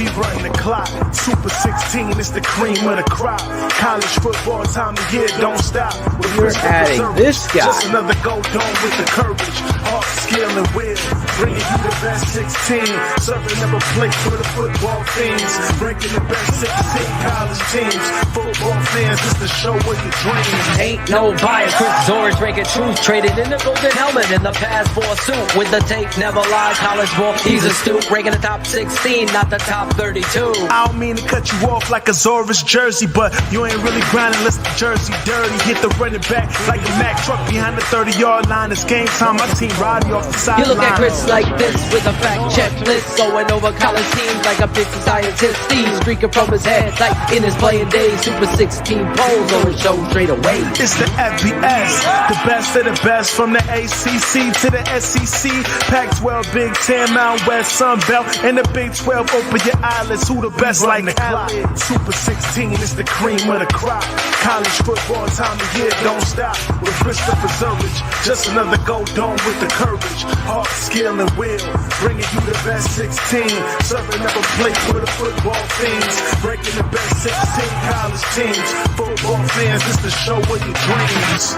we run the clock. Super 16, it's the cream of the crop. College football time of year, don't stop. You're adding this guy. Just another go dome with the courage, heart, skill, and will. Bringing you the best 16. Serving up a plate for the football fiends. Breaking the best 16 college teams. Football fans, it's the show with your dreams. Ain't no bias. Chris Zorich breaking truth. Traded in the golden helmet in the passport suit. With the tape, never lies. College ball, he's a stoop. Breaking the top 16, not the top 32. I don't mean to cut you off like a Zorich jersey, but you ain't really grinding unless the jersey dirty. Hit the running back like a Mack truck behind the 30-yard line. It's game time. My team riding off the sideline. You look at Chris like this with a fact checklist, going over college teams like a busy scientist. Steve streaking from his head like in his playing days. Super 16 polls on the show straight away. It's the FBS, the best of the best, from the ACC to the SEC. Pac-12, Big 10, Mountain West, Sun Belt, and the Big 12. Open your eyelids, who the best like the clock? Super 16 is the cream of the crop. College football time of year, don't stop. With Christopher Zorich, just another go dome with the courage, heart, skill, and will. Bringing you the best 16. Serving up a plate for the football fiends. Breaking the best 16 college teams. Football fans, it's the show with your dreams.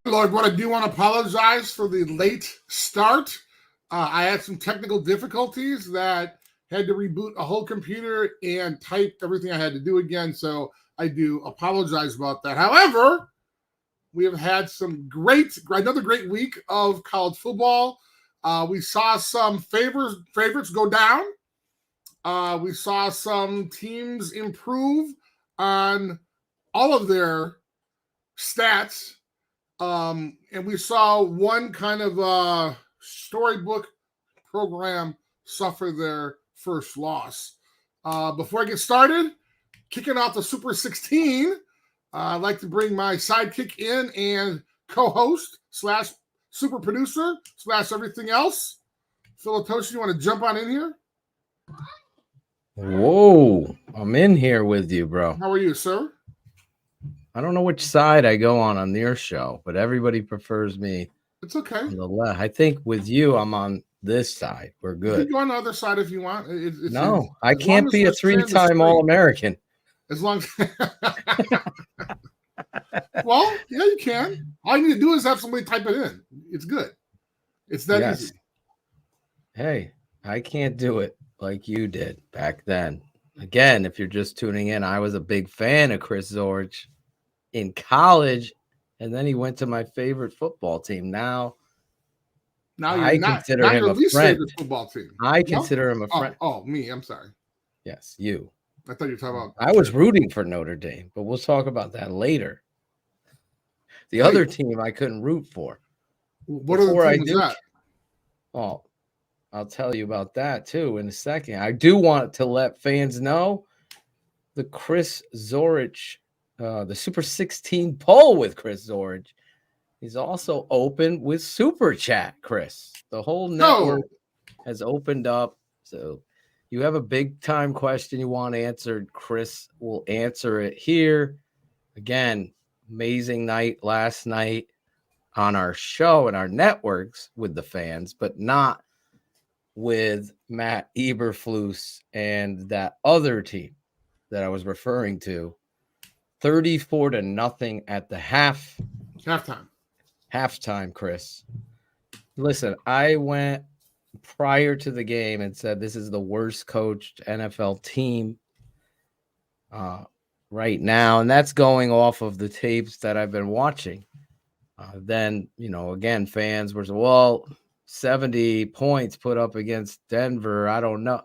Hello, everyone. I do want to apologize for the late start. I had some technical difficulties that had to reboot a whole computer and type everything I had to do again. So I do apologize about that. However, we have had another great week of college football. We saw some favorites go down. We saw some teams improve on all of their stats. And we saw one kind of storybook program suffer their first loss. Before I get started, kicking off the Super 16, I'd like to bring my sidekick in and co-host / super producer / everything else. Philatoshi, you want to jump on in here? Whoa, I'm in here with you, bro. How are you, sir? I don't know which side I go on your show, but everybody prefers me. It's okay. On the left. I think with you, I'm on this side. We're good. You can go on the other side if you want. I can't be a 3-time All-American. As long as well, yeah, you can. All you need to do is have somebody type it in. It's good. It's that easy. Hey, I can't do it like you did back then. Again, if you're just tuning in, I was a big fan of Chris Zorich in college, and then he went to my favorite football team. Now I consider him a friend. Football team. I consider him a friend. Oh, me. I'm sorry. Yes, you. I thought you were talking about. I was rooting for Notre Dame, but we'll talk about that later. The other team I couldn't root for. What other team was that? Oh, I'll tell you about that too in a second. I do want to let fans know the Chris Zorich, the Super 16 poll with Chris Zorich is also open with Super Chat, Chris. The whole network has opened up. So you have a big time question you want answered, Chris will answer it here. Again, amazing night last night on our show and our networks with the fans, but not with Matt Eberflus and that other team that I was referring to. 34-0 at the halftime, Chris. Listen, I went prior to the game and said this is the worst coached NFL team right now, and that's going off of the tapes that I've been watching. Then, again, fans were, 70 points put up against Denver. I don't know.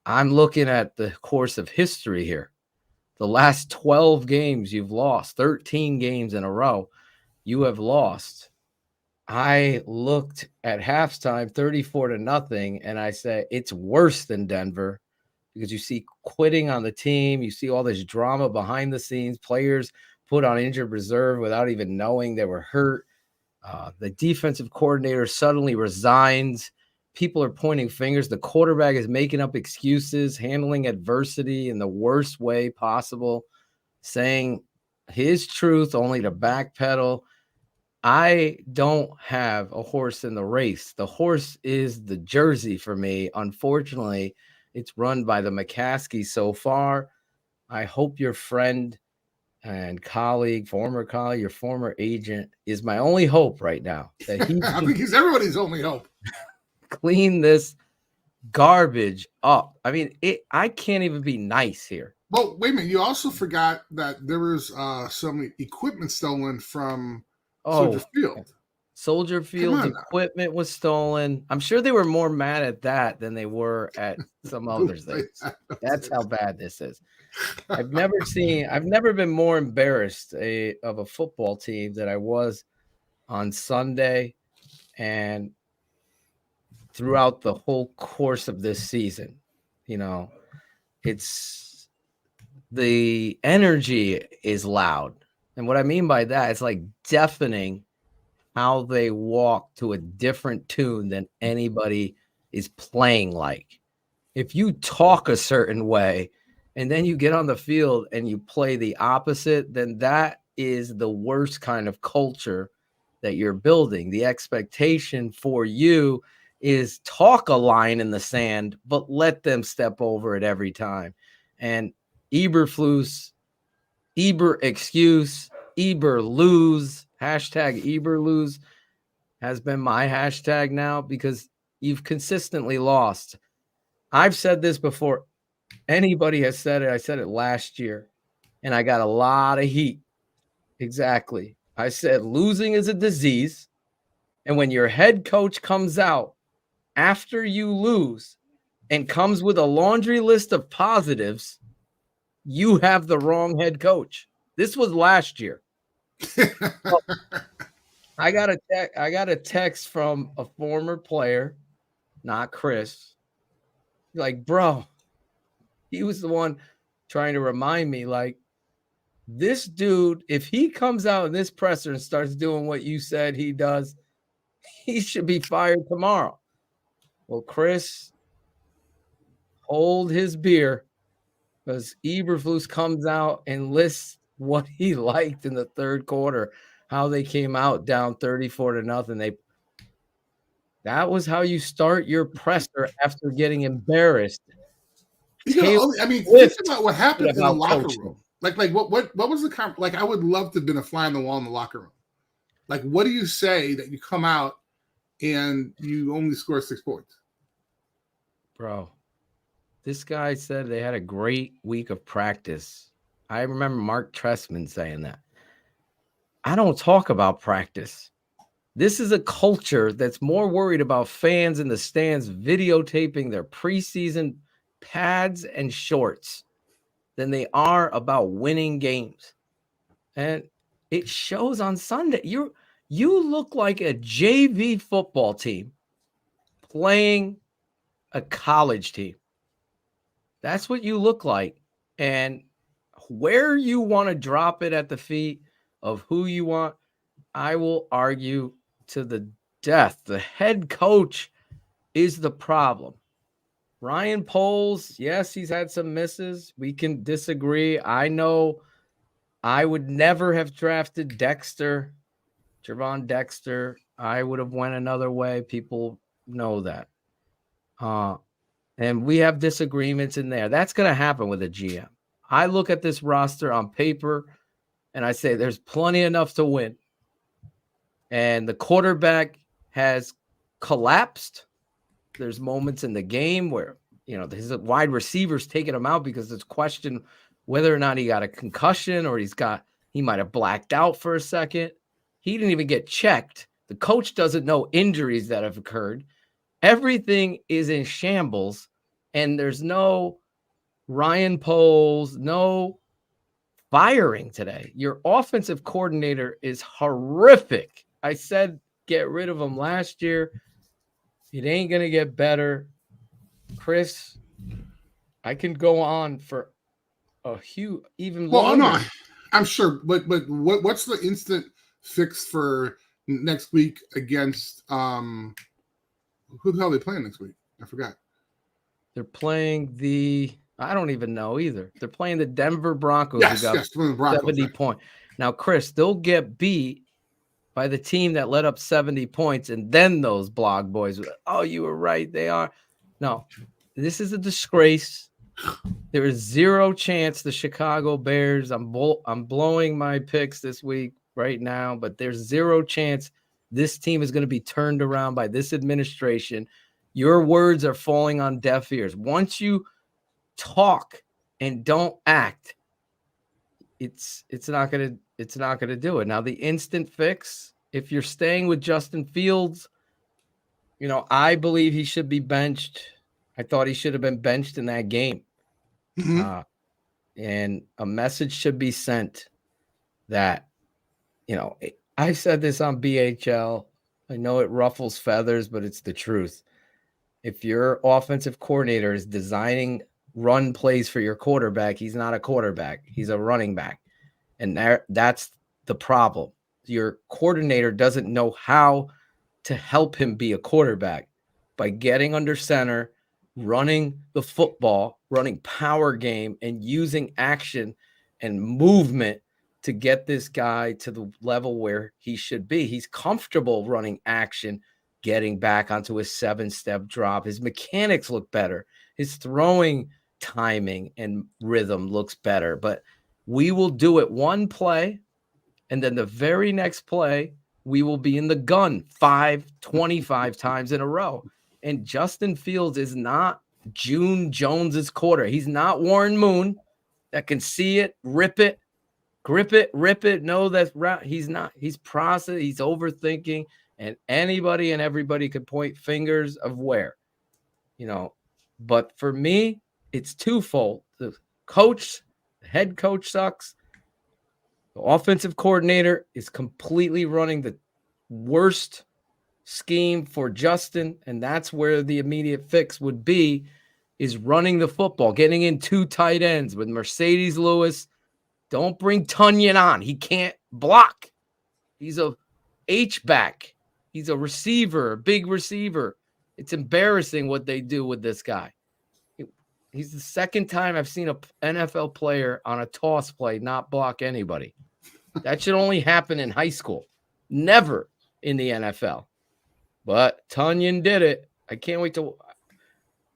I'm looking at the course of history here. The last 12 games you've lost, 13 games in a row, you have lost. I looked at halftime 34-0, and I said it's worse than Denver because you see quitting on the team. You see all this drama behind the scenes, players put on injured reserve without even knowing they were hurt. The defensive coordinator suddenly resigns people are pointing fingers. The quarterback is making up excuses, handling adversity in the worst way possible, saying his truth only to backpedal. I don't have a horse in the race. The horse is the jersey for me. Unfortunately, it's run by the McCaskey so far. I hope your friend and colleague, your former agent, is my only hope right now. That he I think he's everybody's only hope. Clean this garbage up. I mean, I can't even be nice here. Well, wait a minute. You also forgot that there was some equipment stolen from Soldier Field. Soldier Field equipment was stolen. I'm sure they were more mad at that than they were at some other things. That's how bad this is. I've never been more embarrassed of a football team than I was on Sunday and throughout the whole course of this season. You know, it's the energy is loud. And what I mean by that, it's like deafening how they walk to a different tune than anybody is playing like. If you talk a certain way and then you get on the field and you play the opposite, then that is the worst kind of culture that you're building. The expectation for you is talk a line in the sand, but let them step over it every time. And Eberflus, Eber excuse, Eber lose, hashtag Eber lose has been my hashtag now because you've consistently lost. I've said this before. Anybody has said it. I said it last year, and I got a lot of heat. Exactly. I said losing is a disease, and when your head coach comes out after you lose and comes with a laundry list of positives, you have the wrong head coach. This was last year. I got a text from a former player, not Chris. Like, bro, he was the one trying to remind me, like, this dude, if he comes out in this presser and starts doing what you said he does, he should be fired tomorrow. Well, Chris, hold his beer because Eberflus comes out and lists what he liked in the third quarter, how they came out down 34-0. That was how you start your presser after getting embarrassed. I mean, think about what happened in the locker room. Like what was the like? I would love to have been a fly on the wall in the locker room. Like, what do you say that you come out and you only score 6 points? Bro, this guy said they had a great week of practice. I remember Mark Trestman saying that. I don't talk about practice. This is a culture that's more worried about fans in the stands videotaping their preseason pads and shorts than they are about winning games. And it shows on Sunday. You look like a JV football team playing a college team. That's what you look like. And where you want to drop it at the feet of who you want, I will argue to the death. The head coach is the problem. Ryan Poles, yes, he's had some misses. We can disagree. I know I would never have drafted Javon Dexter. I would have went another way. People know that. And we have disagreements in there. That's going to happen with a GM. I look at this roster on paper and I say there's plenty enough to win. And the quarterback has collapsed. There's moments in the game where, his wide receivers taking him out because it's questioned whether or not he got a concussion or he might have blacked out for a second. He didn't even get checked. The coach doesn't know injuries that have occurred. Everything is in shambles, and there's no Ryan Poles, no firing today. Your offensive coordinator is horrific. I said get rid of him last year. It ain't going to get better. Chris, I can go on for even longer. Well, no, I'm sure. But what's the instant fix for next week against Who the hell are they playing next week? I forgot. They're playing I don't even know either. They're playing the Denver Broncos. Yes, who got yes, the Broncos, 70 points. Now, Chris, they'll get beat by the team that let up 70 points, and then those blog boys, oh, you were right, they are. No, this is a disgrace. There is zero chance the Chicago Bears, I'm blowing my picks this week right now, but there's zero chance this team is going to be turned around by this administration. Your words are falling on deaf ears. Once you talk and don't act, it's not going to do it. Now, the instant fix, if you're staying with Justin Fields, I believe he should be benched. I thought he should have been benched in that game. Mm-hmm. And a message should be sent that, I said this on BHL. I know it ruffles feathers, but it's the truth. If your offensive coordinator is designing run plays for your quarterback, he's not a quarterback. He's a running back. And that's the problem. Your coordinator doesn't know how to help him be a quarterback by getting under center, running the football, running power game, and using action and movement to get this guy to the level where he should be. He's comfortable running action, getting back onto his 7-step drop. His mechanics look better. His throwing timing and rhythm looks better. But we will do it one play, and then the very next play, we will be in the gun 25 times in a row. And Justin Fields is not June Jones's quarter. He's not Warren Moon that can see it, rip it, grip it, rip it. No, that's right. He's not. He's processing. He's overthinking. And anybody and everybody could point fingers of where, But for me, it's twofold. The head coach sucks. The offensive coordinator is completely running the worst scheme for Justin, and that's where the immediate fix would be, is running the football, getting in 2 tight ends with Mercedes Lewis. Don't bring Tunyon on. He can't block. He's a H-back. He's a receiver, a big receiver. It's embarrassing what they do with this guy. He's the second time I've seen an NFL player on a toss play not block anybody. That should only happen in high school, never in the NFL. But Tunyon did it. I can't wait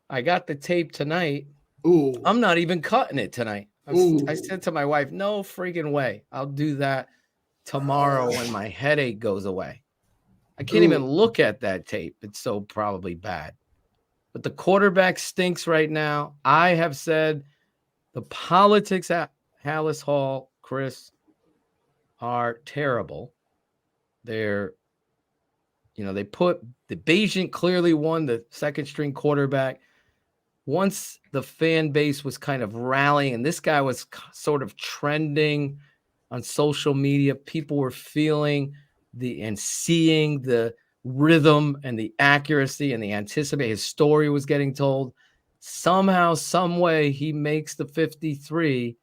I got the tape tonight. Ooh. I'm not even cutting it tonight. I said to my wife, no freaking way. I'll do that tomorrow when my headache goes away. I can't even look at that tape. It's so probably bad. But the quarterback stinks right now. I have said the politics at Hallis Hall, Chris, are terrible. They're, they put the Bayesian clearly won the second string quarterback. Once the fan base was kind of rallying and this guy was sort of trending on social media, people were feeling and seeing the rhythm and the accuracy and the anticipation. His story was getting told. Somehow, some way, he makes the 53.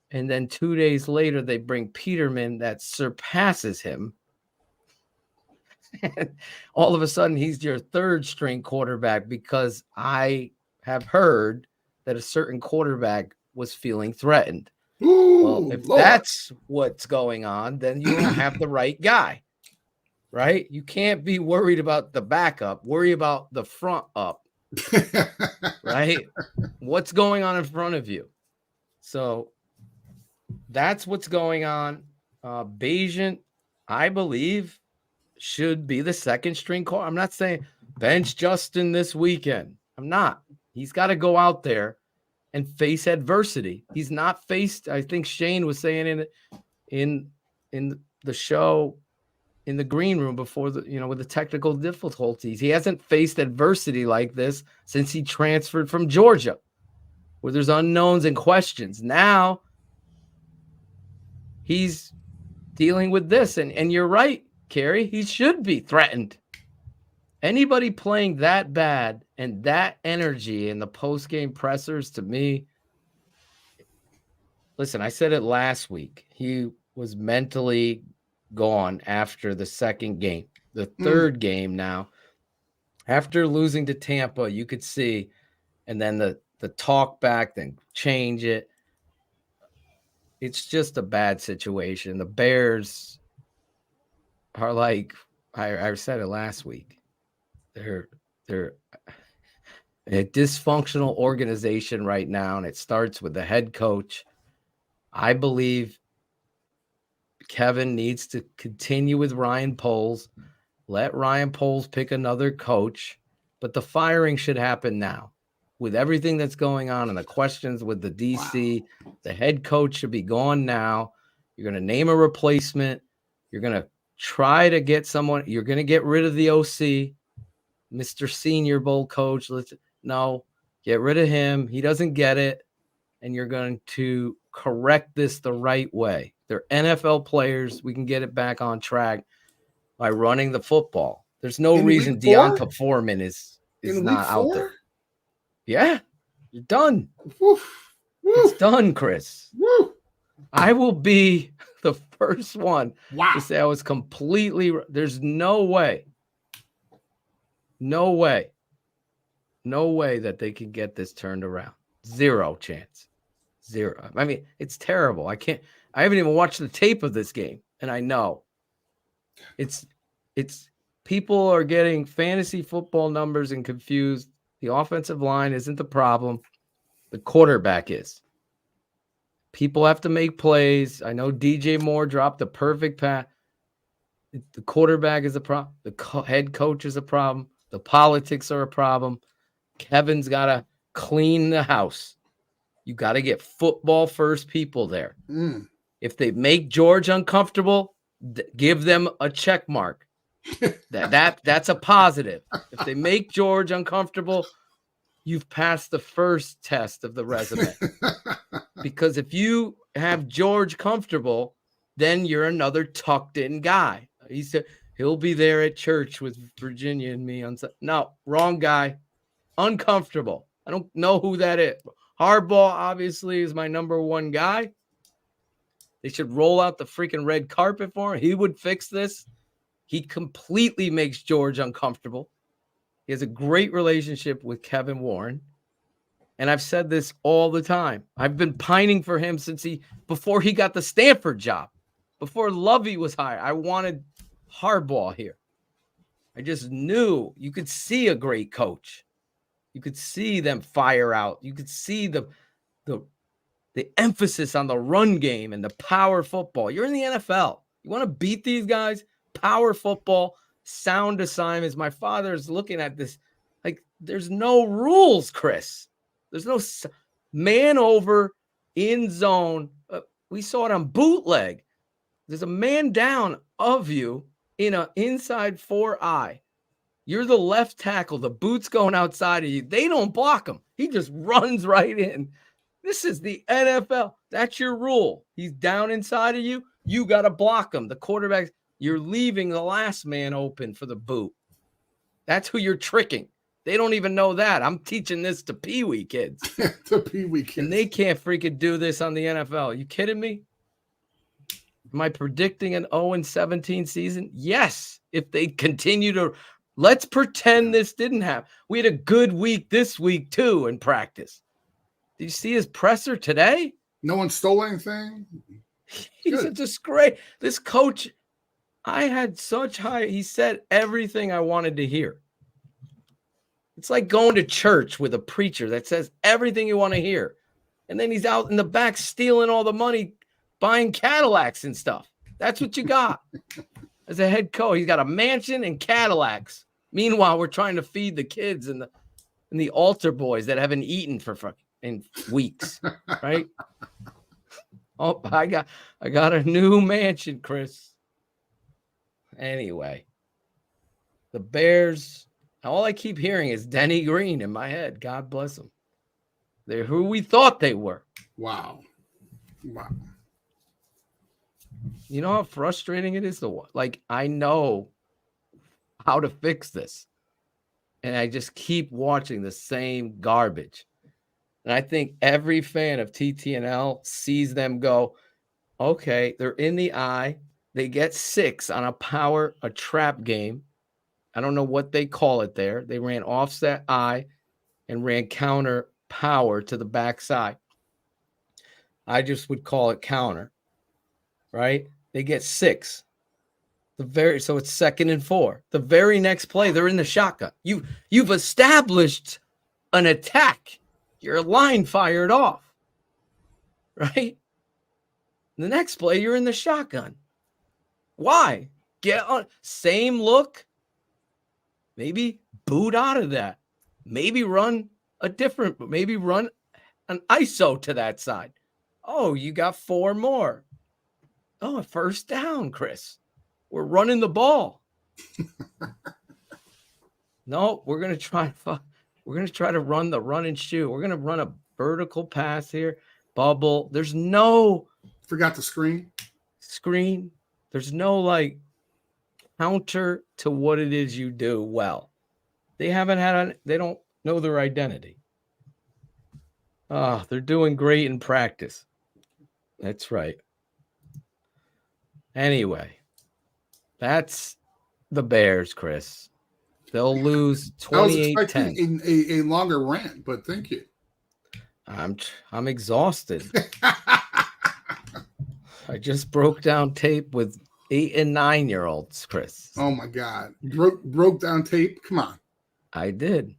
And then 2 days later, they bring Peterman that surpasses him. And all of a sudden, he's your third string quarterback because I have heard that a certain quarterback was feeling threatened. Ooh, well, if Lord. That's what's going on, then you don't have the right guy, right? You can't be worried about the backup. Worry about the front up, right? What's going on in front of you? So that's what's going on. Bayesian, I believe, should be the second string call. I'm not saying bench Justin this weekend. I'm not. He's got to go out there and face adversity. He's not faced. I think Shane was saying in the show in the green room before with the technical difficulties. He hasn't faced adversity like this since he transferred from Georgia, where there's unknowns and questions. Now he's dealing with this, and you're right, Kerry. He should be threatened. Anybody playing that bad and that energy in the post-game pressers, to me, listen, I said it last week. He was mentally gone after the second game. The third game now, After losing to Tampa, you could see, and then the talk back, then change it. It's just a bad situation. The Bears are like, I said it last week. They're a dysfunctional organization right now, and it starts with the head coach. I believe Kevin needs to continue with Ryan Poles. Let Ryan Poles pick another coach, but the firing should happen now. With everything that's going on and the questions with the DC, the head coach should be gone now. You're going to name a replacement. You're going to try to get someone. You're going to get rid of the OC, Mr. Senior Bowl coach. No, get rid of him. He doesn't get it. And you're going to correct this the right way. They're NFL players. We can get it back on track by running the football. There's no reason Deonta Foreman is not out there. Yeah, you're done. Woof. It's done, Chris. Woo. I will be the first one Wow. to say I was completely. There's no way that they can get this turned around. Zero chance. Zero. I mean, it's terrible. I haven't even watched the tape of this game, and I know it's people are getting fantasy football numbers and confused. The offensive line isn't the problem. The quarterback is. People have to make plays. I know DJ Moore dropped the perfect pass. The quarterback is a problem. The head coach is a problem. The politics are a problem. Kevin's got to clean the house. You got to get football first people there. If they make George uncomfortable, give them a check mark. That's a positive. If they make George uncomfortable, you've passed the first test of the resume. Because if you have George comfortable, then you're another tucked in guy. He said he'll be there at church with Virginia and me on Sunday. No, wrong guy. Uncomfortable. I don't know who that is. Harbaugh obviously is my number one guy. They should roll out the freaking red carpet for him. He would fix this. He completely makes George uncomfortable. He has a great relationship with Kevin Warren. And I've said this all the time. I've been pining for him before he got the Stanford job, before Lovey was hired. I wanted Harbaugh here. I just knew you could see a great coach. You could see them fire out. You could see the emphasis on the run game and the power football. You're in the NFL. You want to beat these guys? Power football, sound assignments. My father is looking at this like there's no rules, Chris. There's no man over in zone. We saw it on bootleg. There's a man down of you in an inside 4-eye. You're the left tackle. The boot's going outside of you. They don't block him. He just runs right in. This is the NFL. That's your rule. He's down inside of you. You got to block him. The quarterback, you're leaving the last man open for the boot. That's who you're tricking. They don't even know that. I'm teaching this to Pee-wee kids. To Pee-wee kids. And they can't freaking do this on the NFL. Are you kidding me? Am I predicting an 0-17 season? Yes. If they continue to, let's pretend this didn't happen. We had a good week this week too in practice. Did you see his presser today? No one stole anything? He's a disgrace. This coach, I had such high, he said everything I wanted to hear. It's like going to church with a preacher that says everything you want to hear. And then he's out in the back stealing all the money, buying Cadillacs and stuff. That's what you got as a head coach. He's got a mansion and Cadillacs. Meanwhile, we're trying to feed the kids and the altar boys that haven't eaten in weeks, right? Oh, I got a new mansion, Chris. Anyway, the Bears. All I keep hearing is Denny Green in my head. God bless them. They're who we thought they were. Wow. You know how frustrating it is? I know how to fix this. And I just keep watching the same garbage. And I think every fan of TTNL sees them go, okay, they're in the eye. They get 6 on a trap game. I don't know what they call it there. They ran offset I and ran counter power to the backside. I just would call it counter, right? They get 6. So it's 2nd and 4. The very next play, they're in the shotgun. You've established an attack. Your line fired off, right? The next play, you're in the shotgun. Why? Get on same look. Maybe boot out of that. Maybe run an ISO to that side. Oh, you got 4 more. Oh, a first down, Chris. We're running the ball. No, we're gonna try to run the run and shoot. We're gonna run a vertical pass here. Bubble. There's no Forgot the screen. There's no like counter to what it is you do well. They don't know their identity. Oh, they're doing great in practice. That's right. Anyway, that's the Bears, Chris. They'll lose 28-10. I was expecting a longer rant, but thank you. I'm exhausted. I just broke down tape with 8 and 9-year-olds, Chris. Oh my God. Broke down tape. Come on. I did.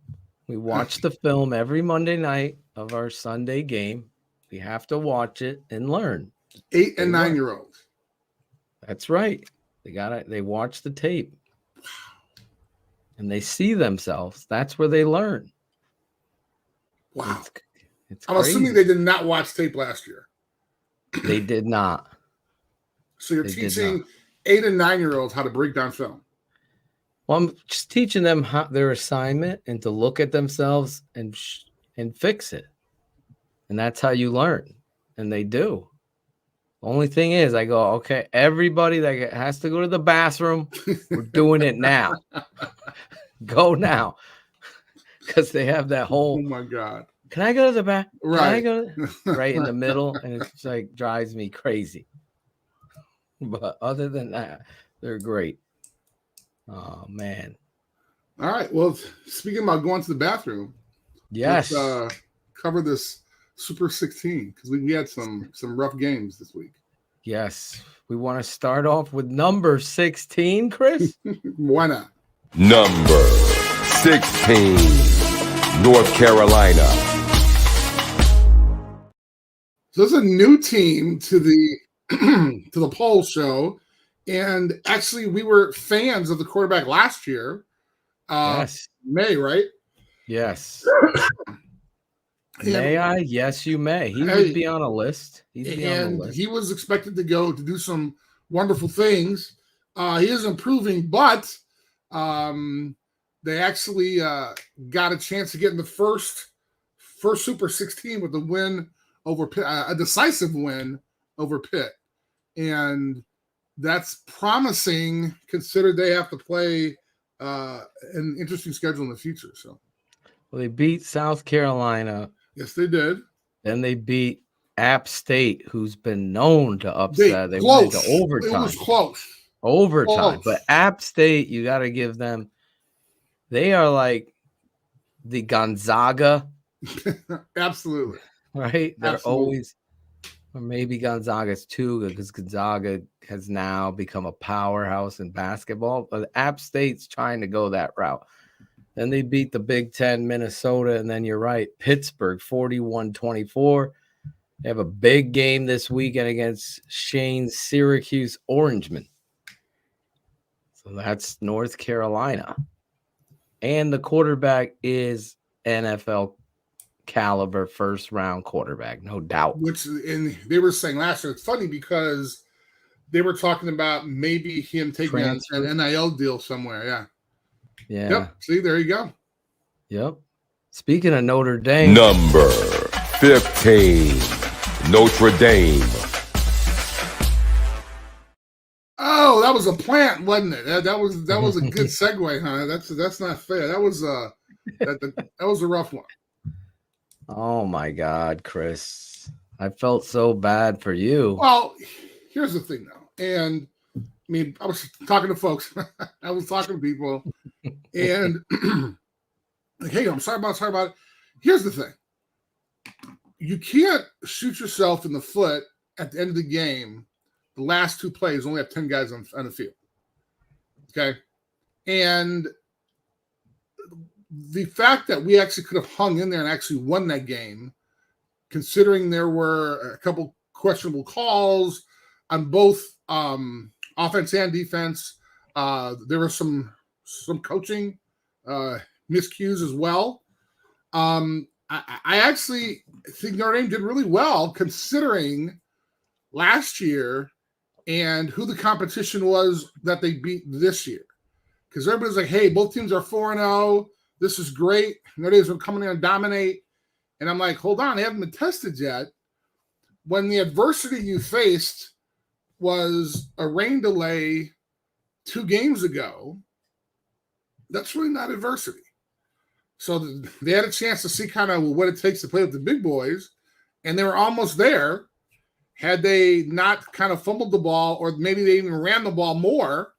We watch the film every Monday night of our Sunday game. We have to watch it and learn. 8 and 9-year-olds. That's right. They watch the tape. And they see themselves. That's where they learn. Wow. It's I'm crazy. assuming they did not watch tape last year. They did not. So you're teaching 8 and 9-year-olds how to break down film. Well, I'm just teaching them their assignment and to look at themselves and fix it. And that's how you learn. And they do. Only thing is, I go, okay, everybody that has to go to the bathroom, we're doing it now. Go now. Because they have that whole, oh my God. Can I go to the bathroom? Right. Can I go right in the middle? And it's like drives me crazy. But other than that, they're great. Oh, man. All right. Well, speaking about going to the bathroom, yes. Let's cover this Super 16 because we had some rough games this week. Yes. We want to start off with number 16, Chris? Why not? Number 16, North Carolina. So there's a new team to the to the poll show, and actually we were fans of the quarterback last year. Yes. May, right? Yes. May I? Yes, you may. He would be on a list. He'd be on the list. He was expected to go to do some wonderful things. He is improving, but they actually got a chance to get in the first Super 16 with a win over Pitt, a decisive win over Pitt. And that's promising, considered they have to play an interesting schedule in the future. So, well, they beat South Carolina. Yes, they did. Then they beat App State, who's been known to upset. They went to overtime. It was close. Overtime. But App State, you got to give them. They are like the Gonzaga. Absolutely. Right? They're Absolutely. always, or maybe Gonzaga's too, because Gonzaga has now become a powerhouse in basketball. But App State's trying to go that route. Then they beat the Big Ten, Minnesota, and then you're right, Pittsburgh, 41-24. They have a big game this weekend against Shane's Syracuse Orangemen. So that's North Carolina. And the quarterback is NFL caliber first-round quarterback, no doubt. And they were saying last year, it's funny because they were talking about maybe him taking an NIL deal somewhere, yeah. Yeah. Yep. See, there you go. Yep. Speaking of Notre Dame. Number 15, Notre Dame. Oh, that was a plant, wasn't it? That was a good segue, huh? That's not fair. That was that was a rough one. Oh my God, Chris. I felt so bad for you. Well, here's the thing though. And I mean, I was talking to folks. I was talking to people. And like, hey, I'm sorry about it. Here's the thing. You can't shoot yourself in the foot at the end of the game. The last two plays only have 10 guys on the field. Okay. And the fact that we actually could have hung in there and actually won that game, considering there were a couple questionable calls on both offense and defense. There were some coaching miscues as well. I actually think Notre Dame did really well considering last year and who the competition was that they beat this year. Because everybody's like, hey, both teams are 4-0. This is great. Notre Dame's going to come in and dominate. And I'm like, hold on, they haven't been tested yet. When the adversity you faced was a rain delay 2 games ago, that's really not adversity. So they had a chance to see kind of what it takes to play with the big boys, and they were almost there. Had they not kind of fumbled the ball, or maybe they even ran the ball more,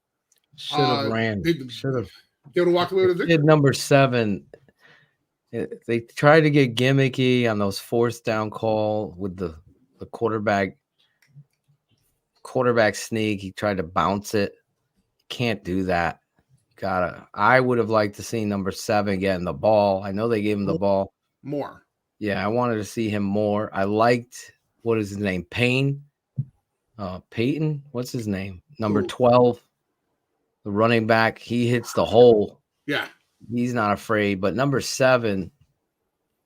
should have ran. Should have. They would have walked away with a victory. Number 7. They tried to get gimmicky on those 4th down call with the quarterback sneak. He tried to bounce it. Can't do that. I would have liked to see number 7 getting the ball. I know they gave him the ball more. Yeah, I wanted to see him more. I liked, what is his name? Payton. What's his name? Number 12, the running back. He hits the hole. Yeah. He's not afraid. But number 7,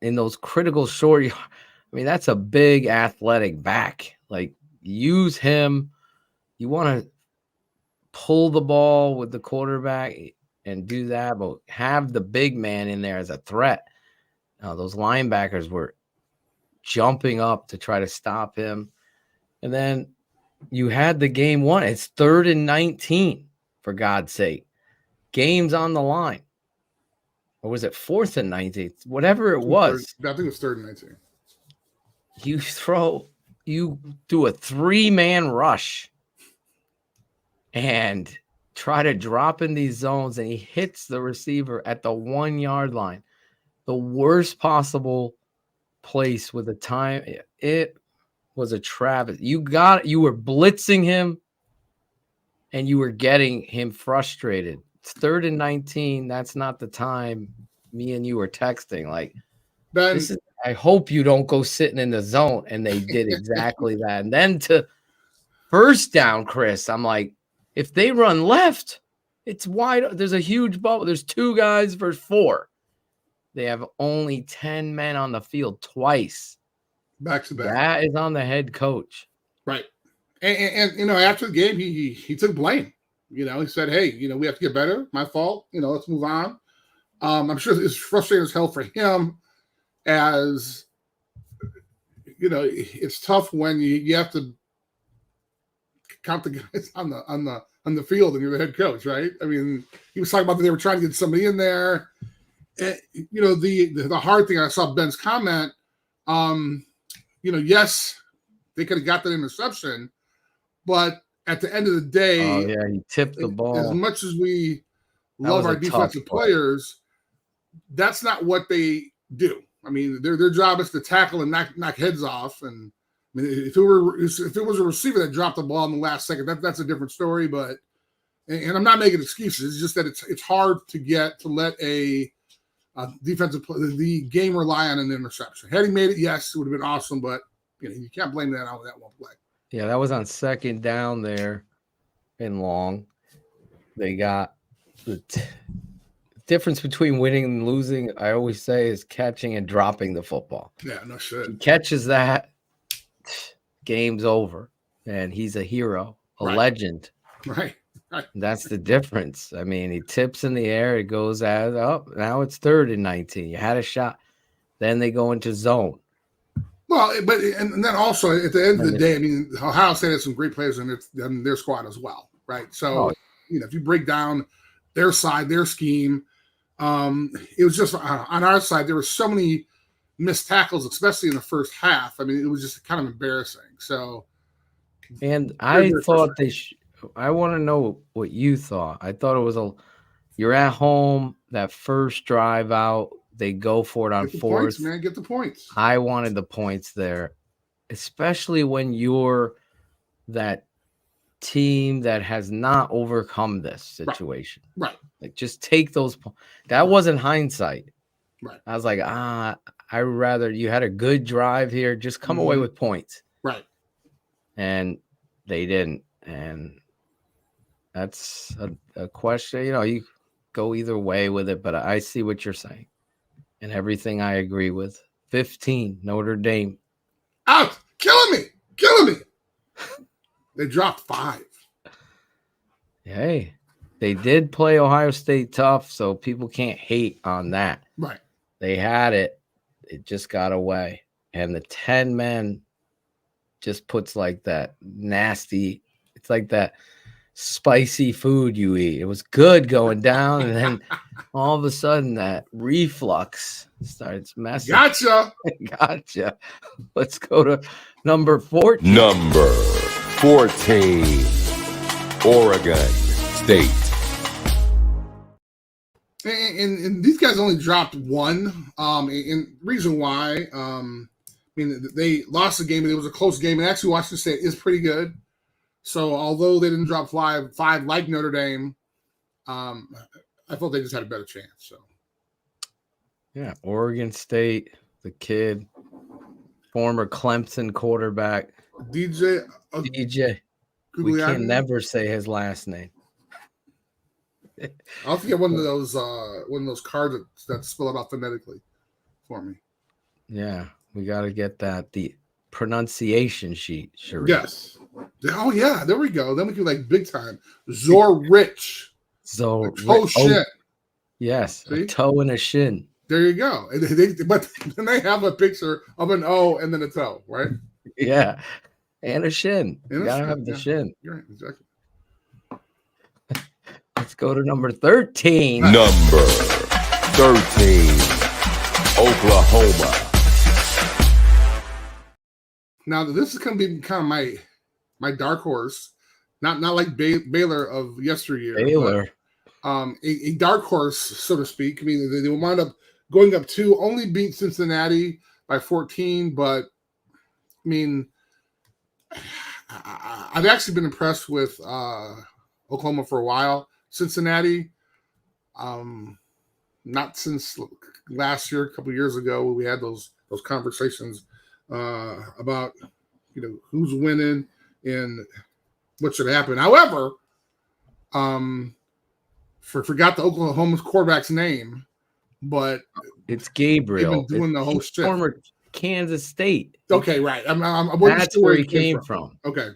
in those critical short, I mean, that's a big athletic back. Like, use him. You want to pull the ball with the quarterback and do that, but have the big man in there as a threat. Those linebackers were jumping up to try to stop him. And then you had the game won. It's 3rd and 19, for God's sake. Game's on the line. Or was it 4th and 19? Whatever it was. I think it was 3rd and 19. You do a 3-man rush and try to drop in these zones, and he hits the receiver at the 1-yard line. The worst possible place with the time. It was a travesty. You were blitzing him, and you were getting him frustrated. It's 3rd and 19. That's not the time. Me and you were texting like, I hope you don't go sitting in the zone. And they did exactly that. And then to 1st down, Chris, I'm like, if they run left, it's wide. There's a huge bubble. There's 2 guys versus 4. They have only 10 men on the field twice. Back to back. That is on the head coach. Right. And after the game, he took blame. He said, hey, we have to get better. My fault. Let's move on. I'm sure it's frustrating as hell for him, as, it's tough when you have to count the guys on the field and you're the head coach, right? I mean, he was talking about that they were trying to get somebody in there. And, the hard thing, I saw Ben's comment, yes, they could have got that interception, but at the end of the day, he tipped the ball. As much as we love our defensive players, that's not what they do. I mean, their job is to tackle and knock heads off. And I mean, if it was a receiver that dropped the ball in the last second, that's a different story. But and I'm not making excuses. It's just that it's hard to let a the game rely on an interception. Had he made it, yes, it would have been awesome. But you can't blame that on that one play. Yeah, that was on 2nd down there in long. They got the difference between winning and losing, I always say, is catching and dropping the football. Yeah, no shit. He catches that, game's over. And he's a hero, a legend. Right. That's the difference. I mean, he tips in the air, it goes out. Now it's 3rd and 19. You had a shot. Then they go into zone. Well, and then also at the end of the day, I mean, Ohio State has some great players in their squad as well, right? So, if you break down their side, their scheme, it was just on our side, there were so many missed tackles, especially in the first half. I mean, it was just kind of embarrassing. So, and I thought I want to know what you thought. I thought it was you're at home. That first drive out, they go for it on Get the fourth. points, man. Get the points. I wanted the points there, especially when you're that team that has not overcome this situation. Right. Like, just take those points. That wasn't hindsight. Right. I was like, I rather you had a good drive here. Just come away with points. Right. And they didn't. And that's a question. You know, you go either way with it, but I see what you're saying. And everything I agree with. 15, Notre Dame. Out. Killing me. They dropped 5. Hey, they did play Ohio State tough, so people can't hate on that. Right. They had it. It just got away. And the 10 men just puts like that nasty, it's like that spicy food you eat. It was good going down, and then all of a sudden that reflux starts messing. Gotcha. Let's go to number 14. Number 14, Oregon State. And these guys only dropped 1. And reason why, I mean, they lost the game, and it was a close game. And actually, Washington State is pretty good. So although they didn't drop 5 like Notre Dame, I felt they just had a better chance. So yeah, Oregon State, the kid, former Clemson quarterback, DJ. We can never say his last name. I'll have to get one of those cards that spell it out phonetically for me. Yeah, we got to get that, the pronunciation sheet. Sure. Yes. Oh yeah, there we go. Then we can like big time. Zorich. Shin. Yes, see? A toe and a shin. There you go. But then they have a picture of an O and then a toe, right? Yeah, and a shin. You gotta have the shin. You're right, exactly. Let's go to number 13. Number 13, Oklahoma. Now this is going to be kind of my dark horse, not like Baylor of yesteryear. Baylor, but, a dark horse, so to speak. I mean, they will wind up going up 2, only beat Cincinnati by 14. But I mean, I've actually been impressed with Oklahoma for a while. Cincinnati, not since last year, a couple years ago, when we had those conversations about who's winning and what should happen. However, forgot the Oklahoma's quarterback's name, but it's Gabriel. They've been doing the whole shit. Former Kansas State. Okay, right. That's where he came from. Okay,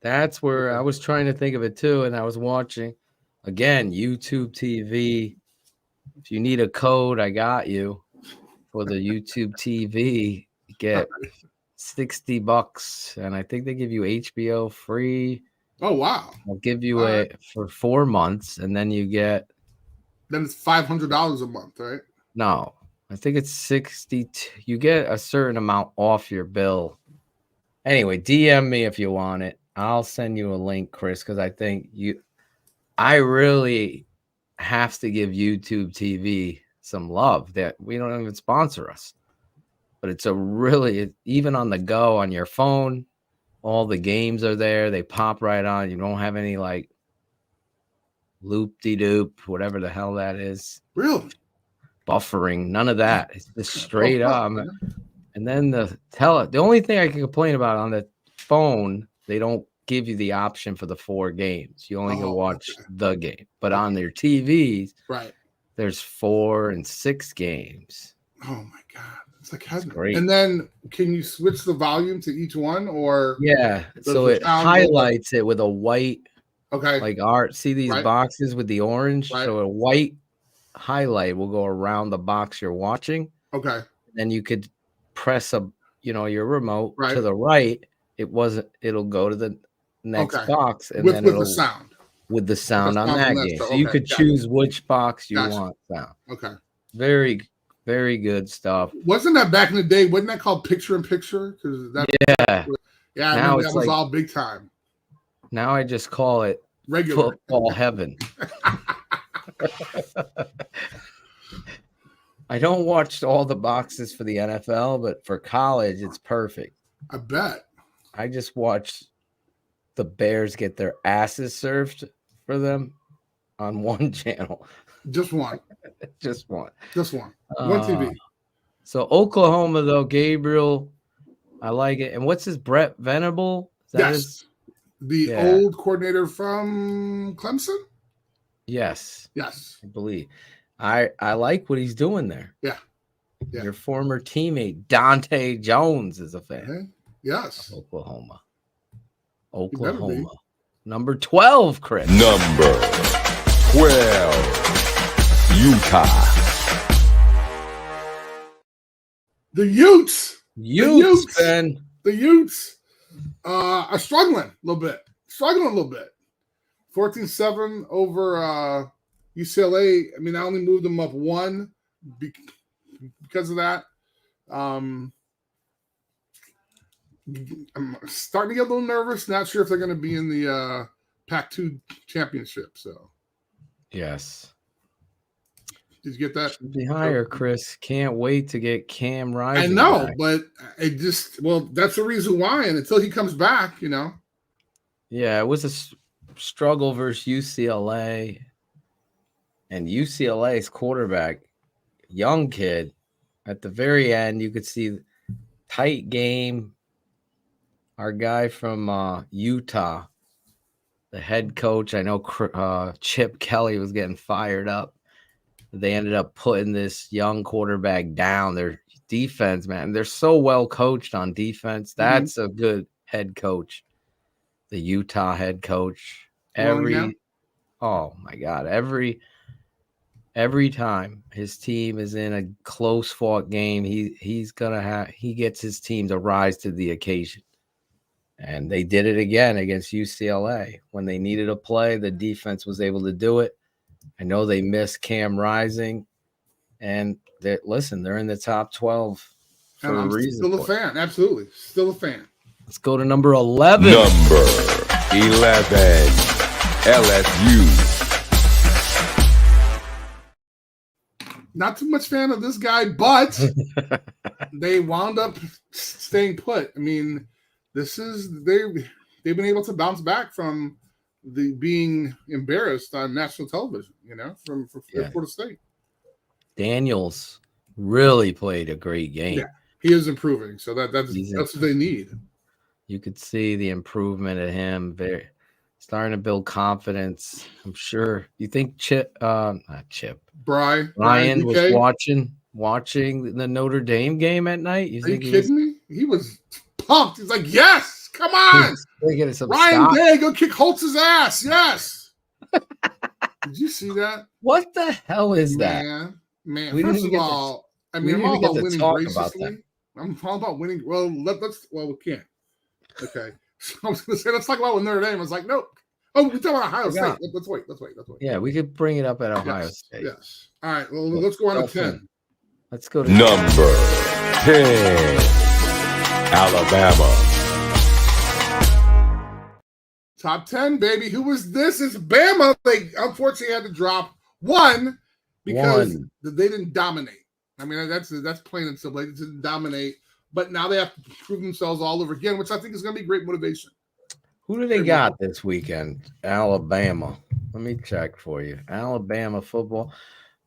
that's where I was trying to think of it too, and I was watching again YouTube TV. If you need a code, I got you for the YouTube TV. You get $60, and I think they give you HBO free. Oh wow! I'll give you it for 4 months, and then you get. Then it's $500 a month, right? No, I think it's 60. You get a certain amount off your bill. Anyway, DM me if you want it. I'll send you a link, Chris, because I really have to give YouTube TV some love. That we don't even sponsor us, but it's even on the go on your phone. All the games are there. They pop right on. You don't have any like loop-de-doop, whatever the hell that is. Really? Buffering. None of that. It's just straight up. And then the only thing I can complain about on the phone, they don't give you the option for the 4 games. You only can watch the game. But on their TVs, right, there's 4 and 6 games. Oh my God. It's like heaven. Great. And then can you switch the volume to each one, or so it highlights it with a white like art. See these boxes with the orange? Right. So a white highlight will go around the box you're watching. Okay. Then you could press your remote to the right. It'll go to the next box, and then with the sound. With the sound on that game. So you could choose which box you want sound. Okay. Very, very good stuff. Wasn't that back in the day? Wasn't that called picture in picture? Yeah. Now that was all big time. Now I just call it regular football heaven. I don't watch all the boxes for the NFL, but for college, it's perfect. I bet. I just watched the Bears get their asses served for them on one channel. Just one. Just one. Just one. One TV. So Oklahoma, though, Gabriel, I like it. And what's his Brett Venable? Is that Yes. his? The old coordinator from Clemson? Yes. Yes. I believe. I like what he's doing there. Yeah. Yeah. Your former teammate, Dante Jones, is a fan. Okay. Yes. Oklahoma. better be. Oklahoma. Number 12, Chris. Number 12, Utah. The Utes. Utes, Ben. The Utes are struggling a little bit. 14-7 over UCLA. I mean, I only moved them up one because of that. I'm starting to get a little nervous. Not sure if they're going to be in the Pac-2 championship. So, Yes. did you get that? Should be higher, Chris. Can't wait to get Cam Rising. I know, back. but it just that's the reason why. And until he comes back, Yeah, it was a struggle versus UCLA. And UCLA's quarterback, young kid, at the very end, you could see tight game. Our guy from Utah, the head coach, I know Chip Kelly was getting fired up. They ended up putting this young quarterback down. Their defense, man, they're so well coached on defense. That's a good head coach. The Utah head coach. Oh my God, every time his team is in a close fought game, he gets his team to rise to the occasion. And they did it again against UCLA. When they needed a play, the defense was able to do it. I know they missed Cam Rising. And they're in the top 12 for a reason. Still a fan. Absolutely. Still a fan. Let's go to number 11. Number 11, LSU. Not too much fan of this guy, but they wound up staying put. I mean, they've been able to bounce back from the being embarrassed on national television, from Florida State. Daniels really played a great game. Yeah, he is improving, so that's what they need. You could see the improvement in him. Starting to build confidence. I'm sure. You think Brian was watching the Notre Dame game at night? Are you kidding me? He was pumped. He's like, yes, come on. Ryan Day, go kick Holtz's ass. Yes. Did you see that? What the hell is that? Man, first of all, I'm all about winning graciously. I'm all about winning. Well, we can't. Okay. So I was going to say, let's talk about with Notre Dame. I was like, nope. Oh, we're talking about Ohio State. Let's wait. Yeah, we could bring it up at Ohio State. Yes. All right. Well, let's go on to 10. Let's go to Number 10, Alabama. Top 10, baby. Who was this? It's Bama. They unfortunately had to drop one because they didn't dominate. I mean, that's plain and simple. They didn't dominate. But now they have to prove themselves all over again, which I think is going to be great motivation. Who do they got this weekend? Alabama. Let me check for you. Alabama football.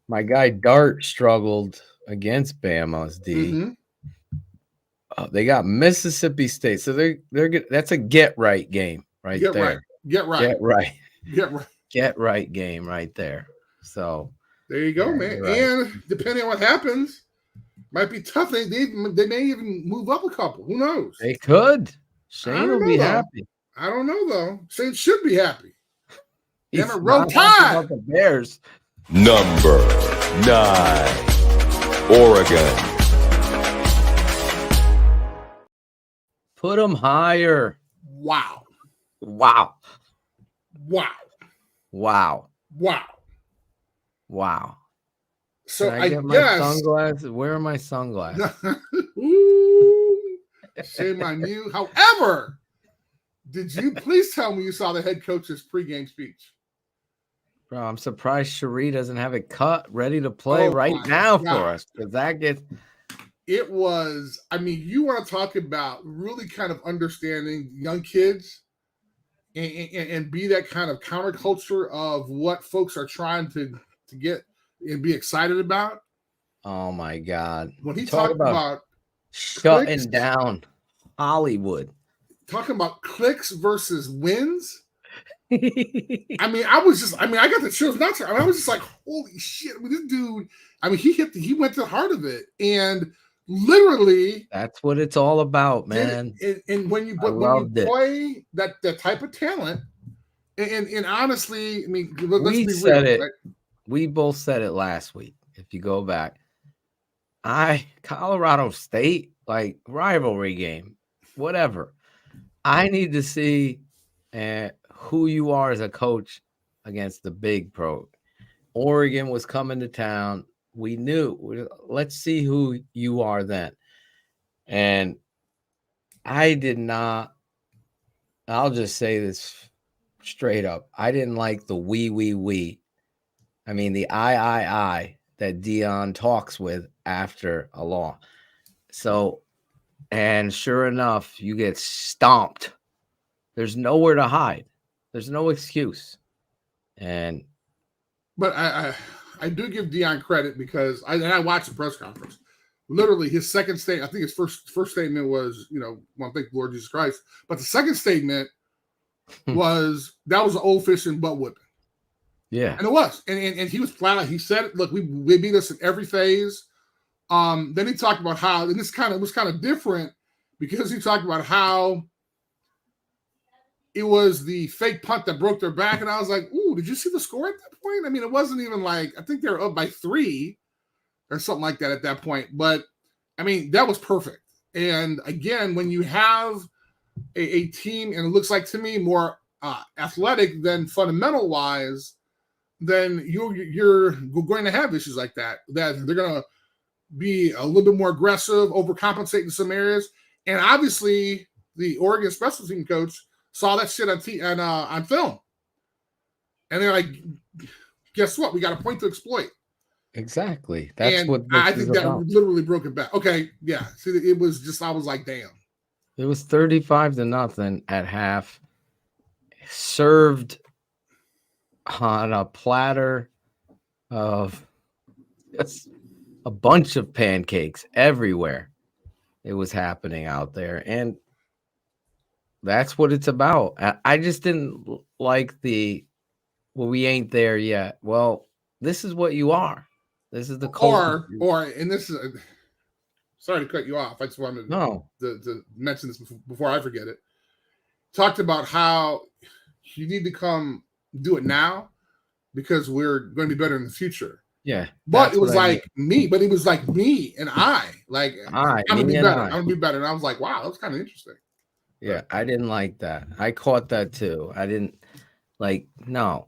My guy Dart struggled against Bama's D. They got Mississippi State, so they're good. That's a get right game Get right game right there. So there you go, man. Right. And depending on what happens, might be tough. They may even move up a couple. Who knows? They could. Shane will be happy. I don't know though. Shane should be happy. He's a road tie. About the Bears. Number 9, Oregon. Put them higher. Wow. So I get my sunglasses. Where are my sunglasses? Shame on you. However, did you please tell me you saw the head coach's pregame speech? Bro, I'm surprised Cherie doesn't have it cut, ready to play Oh right my now for God. us. Because that gets It was, I mean, you want to talk about really kind of understanding young kids and be that kind of counterculture of what folks are trying to get and be excited about. oh my God. When he Talk talked about about shutting clicks, down Hollywood. talking about clicks versus wins. I mean, I got the chills. I was just like, holy shit! I mean, this dude. I mean, he went to the heart of it, and literally, That's what it's all about, man. And when you play that type of talent, and honestly, I mean, let's be real. It. Right? We both said it last week. If you go back, Colorado State, like rivalry game, whatever. I need to see who you are as a coach against the big pro. Oregon was coming to town. We knew. Let's see who you are then. And I did not. I'll just say this straight up. I didn't like the we. I mean, the I that Dion talks with after a law. So, and sure enough, you get stomped. There's nowhere to hide. There's no excuse. But I do give Dion credit because I watched the press conference. Literally, his second statement, I think his first statement was, well, thank the Lord Jesus Christ. But the second statement was that was an old fishing butt whipping. Yeah. And it was. And he was flat out. He said, look, we beat us in every phase. Then he talked about how, and this was kind of different because he talked about how it was the fake punt that broke their back. And I was like, ooh, did you see the score at that point? I mean, it wasn't even like, I think they were up by 3 or something like that at that point. But, I mean, that was perfect. And, again, when you have a team, and it looks like to me more athletic than fundamental-wise, then you're going to have issues like that they're going to be a little bit more aggressive, overcompensate in some areas. And, obviously, the Oregon special team coach saw that shit on film. And they're like, guess what? We got a point to exploit. Exactly. That's what I think that literally broke it back. Okay, yeah. See, it was just, I was like, damn. It was 35-0 at half. Served on a platter of just a bunch of pancakes everywhere. It was happening out there. And that's what it's about. I just didn't like we ain't there yet. Well, this is what you are. This is the culture. And this is, sorry to cut you off. I just wanted to mention this before I forget it. Talked about how you need to come do it now because we're going to be better in the future. Yeah. But it was like me. But it was like me and I. Like, I'm going to be better. I'm going to be better. And I was like, wow, that was kind of interesting. Yeah, I didn't like that. I caught that too. I didn't no,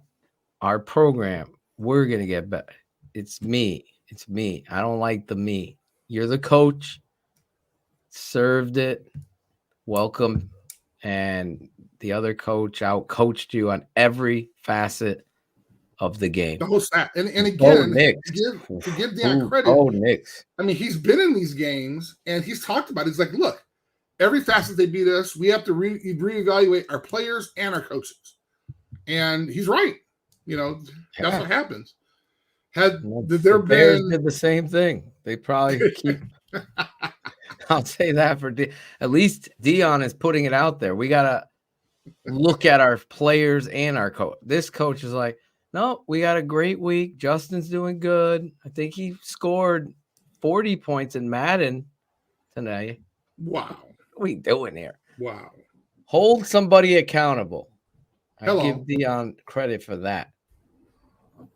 our program, we're going to get better. It's me. It's me. I don't like the me. You're the coach. Served it. Welcome. And the other coach out-coached you on every facet of the game. The whole staff. And again, to give Deion credit. Oh, Knicks. I mean, he's been in these games and he's talked about it. He's like, look, every facet they beat us, we have to reevaluate our players and our coaches. And he's right. That's what happens. The Bears did the same thing. They probably keep I'll say that for at least Dion is putting it out there. We got to look at our players and our coach. This coach is like, no, we got a great week. Justin's doing good. I think he scored 40 points in Madden tonight. Wow. What are we doing here? Wow. Hold somebody accountable. Hello. I give Dion credit for that.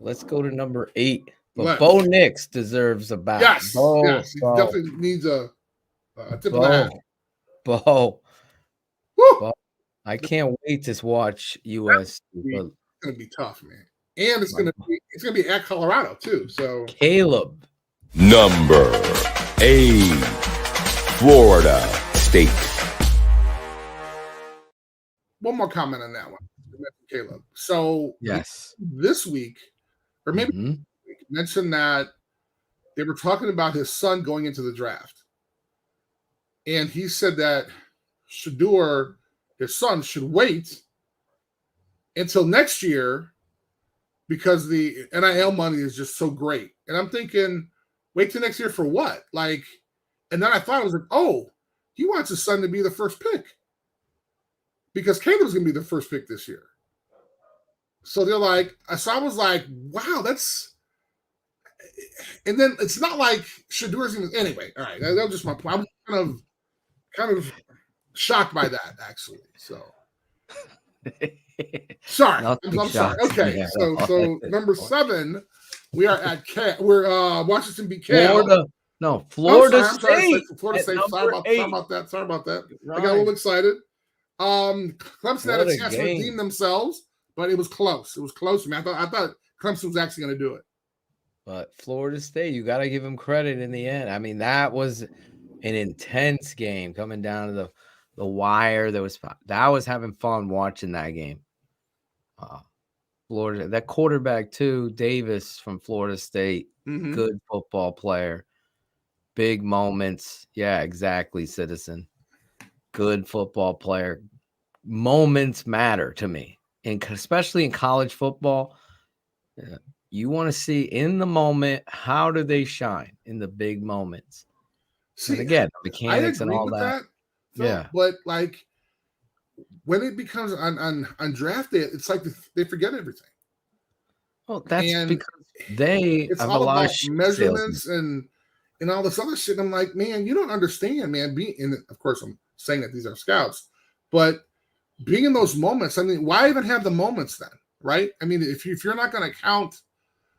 Let's go to number 8. But Let's. Bo Nix deserves a bow. Yes. Yes. He Bo. definitely needs a tip of the hat. Bo. Woo. I can't wait to watch US. It's gonna be tough, man. And it's gonna be at Colorado too. So Caleb. Number 8, Florida State. One more comment on that one. Caleb. So Yes. this week, or maybe Mhm. mentioned that they were talking about his son going into the draft. And he said that Shador, his son, should wait until next year because the NIL money is just so great. And I'm thinking, wait till next year for what? Like, and then I thought, I was like, oh, he wants his son to be the first pick because Caleb's going to be the first pick this year. So they're like, so I was like, wow, that's, and then it's not like Shador's even, anyway, all right, that was just my point. I'm kind of shocked by that, actually. So, sorry, I'm sorry. Okay, so number 7, we are at we're Washington beat Cal. Florida I'm sorry, State. Florida State. Sorry about that. Right. I got a little excited. Clemson had a chance to game. redeem themselves, but it was close. It was close to me. I thought Clemson was actually going to do it. But Florida State, you got to give them credit in the end. I mean, that was an intense game coming down to the wire. That was having fun watching that game. Florida, that quarterback too, Davis from Florida State, good football player, big moments. Yeah, exactly, Citizen. Good football player. Moments matter to me, and especially in college football. You want to see in the moment, how do they shine in the big moments? See, and again, mechanics and all that. Phil, yeah, but like when it becomes on draft day, it's like they forget everything. Well, that's because it's all about measurements and all this other shit. And I'm like, man, you don't understand, man. And of course, I'm saying that these are scouts, but being in those moments, I mean, why even have the moments then, right? I mean, if you're not going to count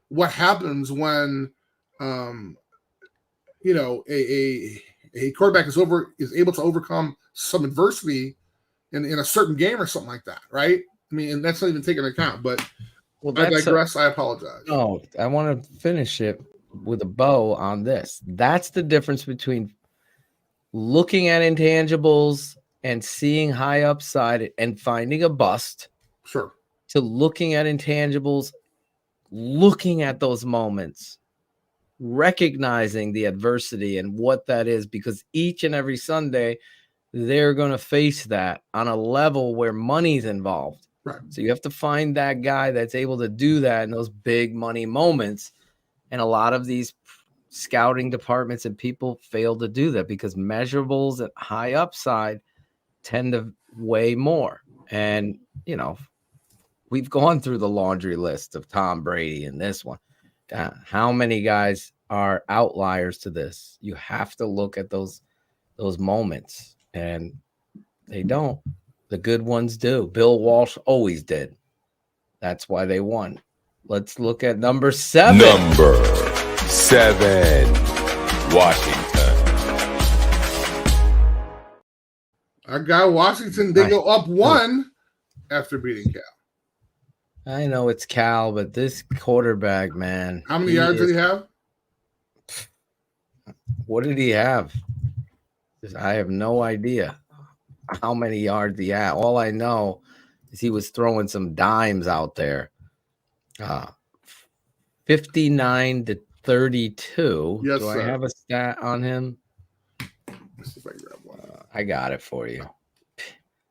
what happens when, a quarterback is able to overcome some adversity in a certain game or something like that, right? I mean, and that's not even taken into account. But I digress. I apologize. No, I want to finish it with a bow on this. That's the difference between looking at intangibles and seeing high upside and finding a bust. Sure. To looking at intangibles, looking at those moments, recognizing the adversity and what that is, because each and every Sunday they're going to face that on a level where money's involved. Right. So you have to find that guy that's able to do that in those big money moments. And a lot of these scouting departments and people fail to do that because measurables at high upside tend to weigh more. And, we've gone through the laundry list of Tom Brady in this one. How many guys are outliers to this? You have to look at those moments, and they don't. The good ones do. Bill Walsh always did. That's why they won. Let's look at number 7. Number 7, Washington. Our guy Washington, they go up 1 after beating Cal. I know it's Cal, but this quarterback, man. How many yards did he have? What did he have? I have no idea how many yards he had. All I know is he was throwing some dimes out there. 59 to 32. Yes, Do sir. I have a stat on him? Let's see if I can grab one. I got it for you.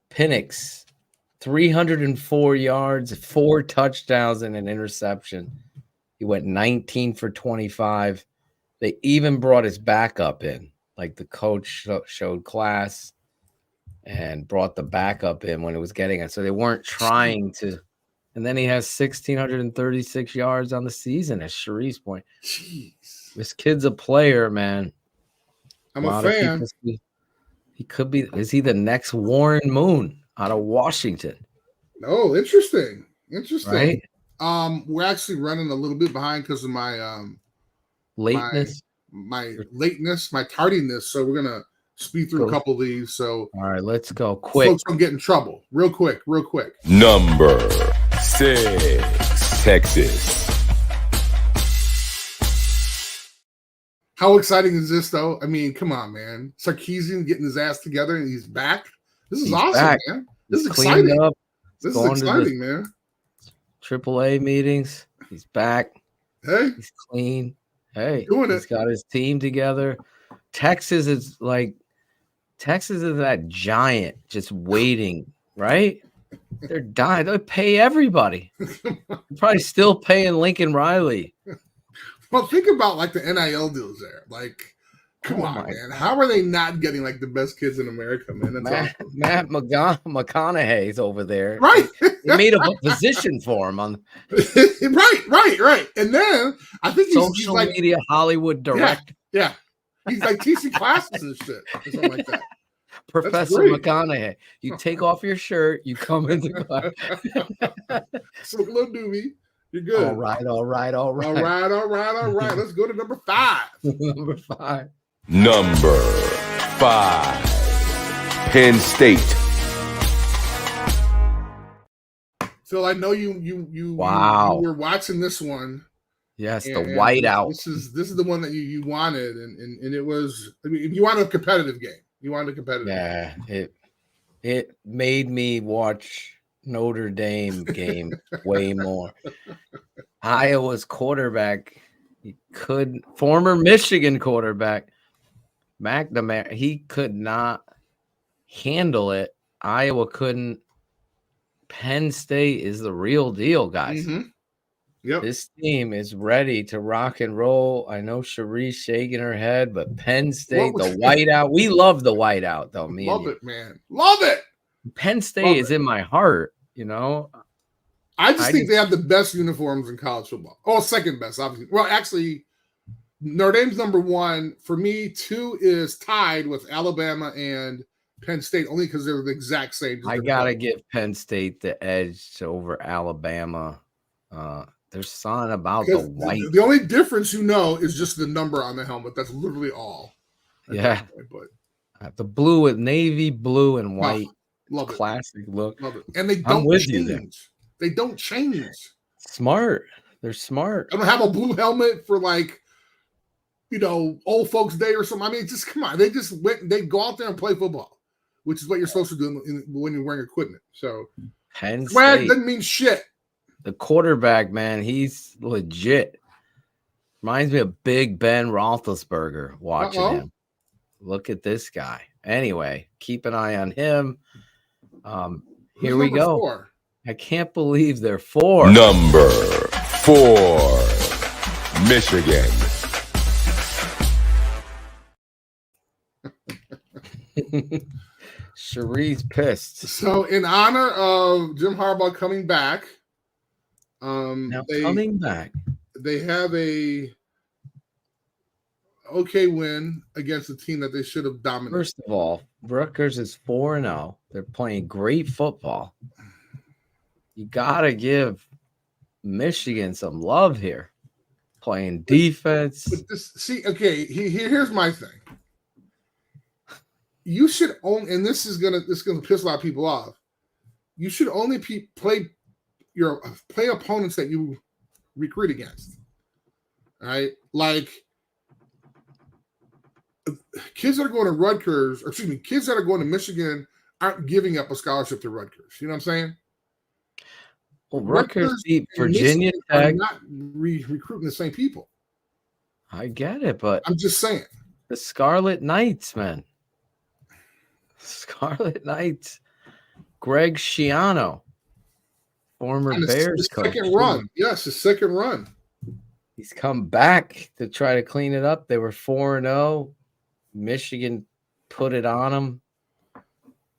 Penix, 304 yards, 4 touchdowns, and an interception. He went 19 for 25. They even brought his backup in. Like the coach showed class and brought the backup in when it was getting it. So they weren't trying to. And then he has 1,636 yards on the season, as Sharice's point. Jeez. This kid's a player, man. I'm a fan. He could be. Is he the next Warren Moon out of Washington? Oh, interesting. Right? We're actually running a little bit behind because of my lateness. My lateness, my tardiness. So we're gonna speed through a couple of these. So all right, let's go quick. Folks don't get in trouble. Real quick. Number 6, Texas. How exciting is this, though? I mean, come on, man. Sarkisian getting his ass together and he's back. This is awesome, man. This is exciting. This is going to the exciting, man. AAA meetings. He's back. Hey, He's clean. Hey, doing he's it. got his team together. Texas is that giant just waiting, right? They're dying. They pay everybody. They're probably still paying Lincoln Riley. Well, think about like the NIL deals there. Like, come Oh on, my man. God. How are they not getting like the best kids in America, man? That's awesome. Matt McConaughey's over there. Right. They made a position for him on right. And then I think he's social like media Hollywood director. Yeah. He's like teaching classes and shit or something like that. Professor great. McConaughey. You take off your shirt, you come into class. So little doobie. You're good. All right. All right. Let's go to number 5. Number 5. Number 5. Penn State. Phil, I know you were watching this one. Yes, the and whiteout. This is the one that you wanted, and it was. I mean, you wanted a competitive game. Yeah, it made me watch Notre Dame game way more. Iowa's quarterback, former Michigan quarterback, McNamara, he could not handle it. Iowa couldn't. Penn State is the real deal, guys. Mm-hmm. Yep. This team is ready to rock and roll. I know Cherie's shaking her head, but Penn State, the whiteout. We love the whiteout, though. Love it, man. Love it. Penn State is in my heart, you know. I just think they have the best uniforms in college football. Oh, second best, obviously. Well, actually, Notre Dame's number 1. For me, 2 is tied with Alabama and Penn State, only because they're the exact same. I gotta give Penn State the edge over Alabama. There's something about the white. The only difference, is just the number on the helmet. That's literally all. Yeah, but the blue with navy blue and white, love it. Classic look. Love it. And they don't change. They don't change. Smart. They're smart. I don't have a blue helmet for old folks' day or something. I mean, just come on. They just they go out there and play football, which is what you're supposed to do when you're wearing equipment. So Penn swag State doesn't mean shit. The quarterback, man, he's legit. Reminds me of Big Ben Roethlisberger watching him. Look at this guy. Anyway, keep an eye on him. Here we go. 4? I can't believe they're 4. Number 4. Michigan. Cherie's pissed. So, in honor of Jim Harbaugh coming back, coming back, they have a okay win against a team that they should have dominated. First of all, Rutgers is 4-0. They're playing great football. You gotta give Michigan some love here. Playing defense. But here's my thing. You should only, and this is gonna piss a lot of people off. You should only play opponents that you recruit against. All right, like kids that are going to Rutgers, kids that are going to Michigan aren't giving up a scholarship to Rutgers. You know what I'm saying? Well, Rutgers beat Virginia Tech. Not recruiting the same people. I get it, but I'm just saying. The Scarlet Knights, man. Scarlet Knights. Greg Schiano, former Bears coach. Second run. Yes, his second run. He's come back to try to clean it up. They were 4-0. Michigan put it on them.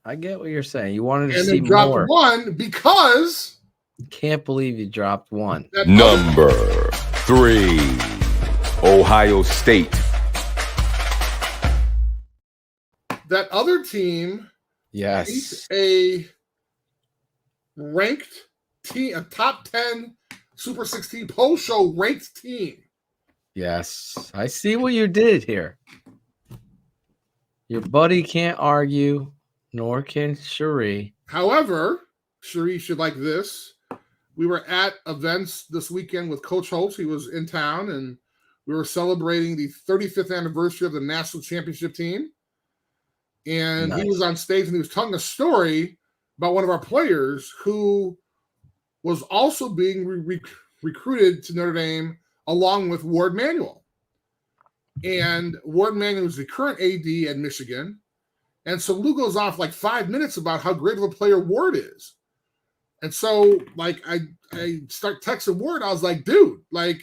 I get what you're saying. You wanted to see more. And they dropped 1 because... Can't believe you dropped 1. Number 3. Ohio State. That other team, yes, a ranked team, a top 10 Super 16 post show ranked team. Yes, I see what you did here. Your buddy can't argue, nor can Cherie. However, Cherie should like this. We were at events this weekend with Coach Holtz. He was in town, and we were celebrating the 35th anniversary of the national championship team. And He was on stage, and he was telling a story about one of our players who was also being recruited to Notre Dame along with Ward Manuel. And Ward Manuel is the current AD at Michigan. And so Lou goes off like 5 minutes about how great of a player Ward is. And so, like, I start texting Ward. I was like, dude, like,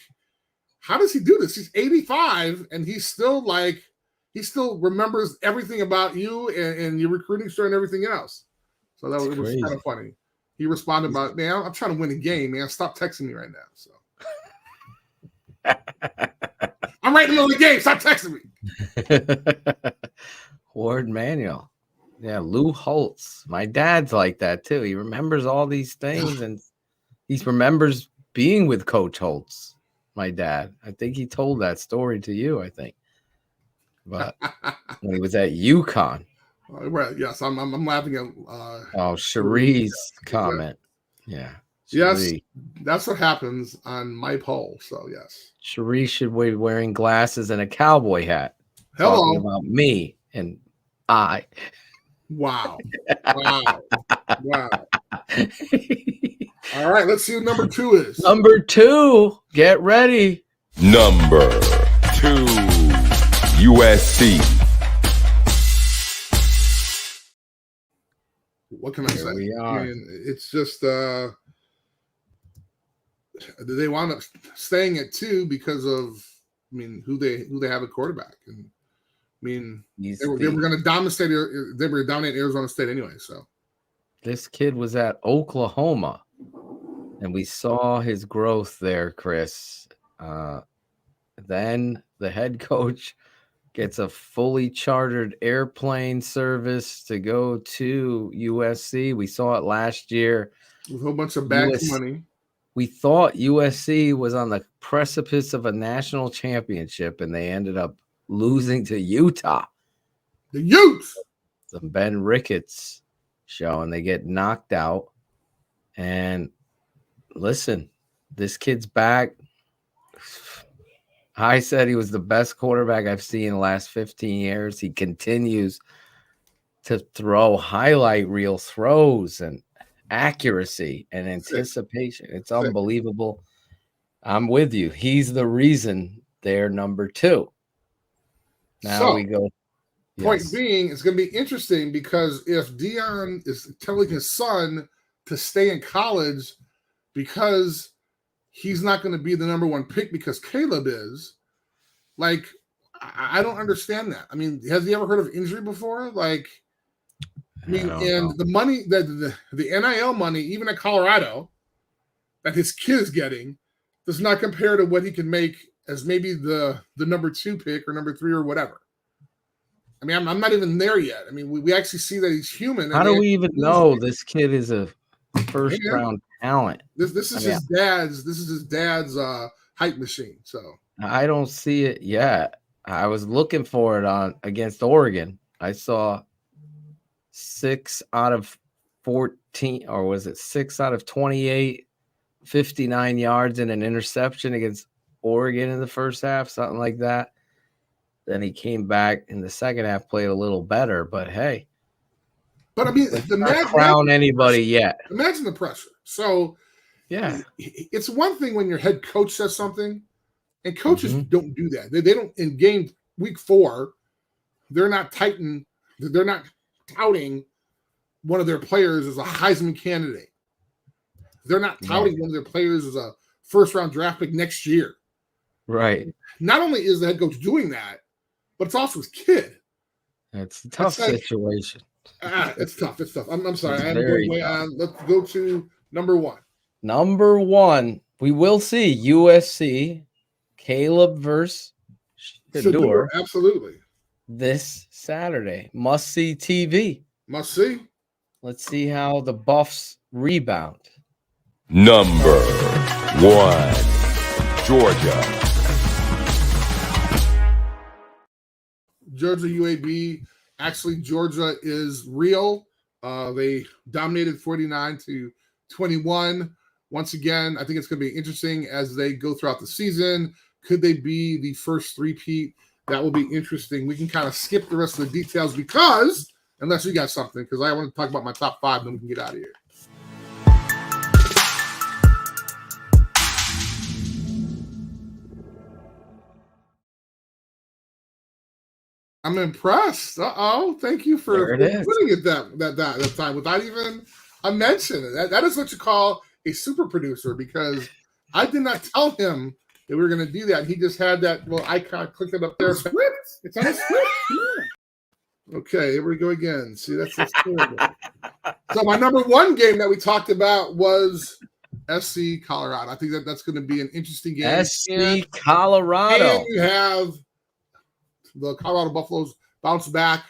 how does he do this? He's 85, and he still remembers everything about you and your recruiting story and everything else. So it was kind of funny. He responded about, man, I'm trying to win a game, man. Stop texting me right now. So I'm right in the middle of the game. Stop texting me. Ward Manuel. Yeah, Lou Holtz. My dad's like that too. He remembers all these things, and he remembers being with Coach Holtz. My dad. I think he told that story to you, I think. But when he was at UConn. Right, yes, I'm laughing at Cherie's comment. Yeah. Yes, that's what happens on my poll. So yes. Cherie should be wearing glasses and a cowboy hat. Hello. Talking about me and I. Wow. Wow. Wow. All right, let's see what number 2 is. Number 2, get ready. Number 2, USC. What can I say? We are. I mean, it's just they wound up staying at 2 because of who they have a quarterback. And they were going to dominate. They were dominate Arizona State anyway. So this kid was at Oklahoma, and we saw his growth there, Chris. Then the head coach gets a fully chartered airplane service to go to USC. We saw it last year. With a whole bunch of back money. We thought USC was on the precipice of a national championship, and they ended up losing to Utah. The Utes! The Ben Ricketts show, and they get knocked out. And listen, this kid's back. I said he was the best quarterback I've seen in the last 15 years. He continues to throw highlight reel throws and accuracy and anticipation. It's unbelievable. I'm with you. He's the reason they're number 2. Now we go. Point being, it's going to be interesting because if Dion is telling his son to stay in college because he's not going to be the number 1 pick because Caleb is, like, I don't understand that. Has he ever heard of injury before? Like, the money that the NIL money, even at Colorado, that his kid is getting, does not compare to what he can make as maybe the number 2 pick or number 3 or whatever. I'm not even there yet. We actually see that he's human. How do we even know this kid is a first round talent? This is his dad's. This is his dad's hype machine. So I don't see it yet. I was looking for it against Oregon. I saw 6 out of 14, or was it 6 out of 28, 59 yards and an interception against Oregon in the first half, something like that. Then he came back in the second half, played a little better, but hey. But not crown anybody yet. Imagine the pressure. So yeah, it's one thing when your head coach says something, and coaches don't do that. They don't, in game week 4, they're not touting one of their players as a Heisman candidate. They're not touting one of their players as a first-round draft pick next year. Right. Not only is the head coach doing that, but it's also his kid. It's a tough situation. It's tough. It's tough. I'm sorry. I am going way on. Let's go to number 1. Number 1, we will see USC, Caleb versus Shedeur. Absolutely. This Saturday. Must see TV. Must see. Let's see how the Buffs rebound. Number 1, Georgia. Georgia UAB. Actually, Georgia is real. They dominated 49-21. Once again, I think it's going to be interesting as they go throughout the season. Could they be the first three-peat? That will be interesting. We can kind of skip the rest of the details because Unless you got something, because I want to talk about my top 5, then we can get out of here. I'm impressed. Thank you for putting it that time without even a mention. That is what you call a super producer, because I did not tell him that we were going to do that. He just had that little icon, clicked it up there. It's on a script. Okay, here we go again. See, that's terrible. So my number 1 game that we talked about was SC Colorado. I think that's going to be an interesting game. SC Colorado. And you have the Colorado Buffaloes bounce back.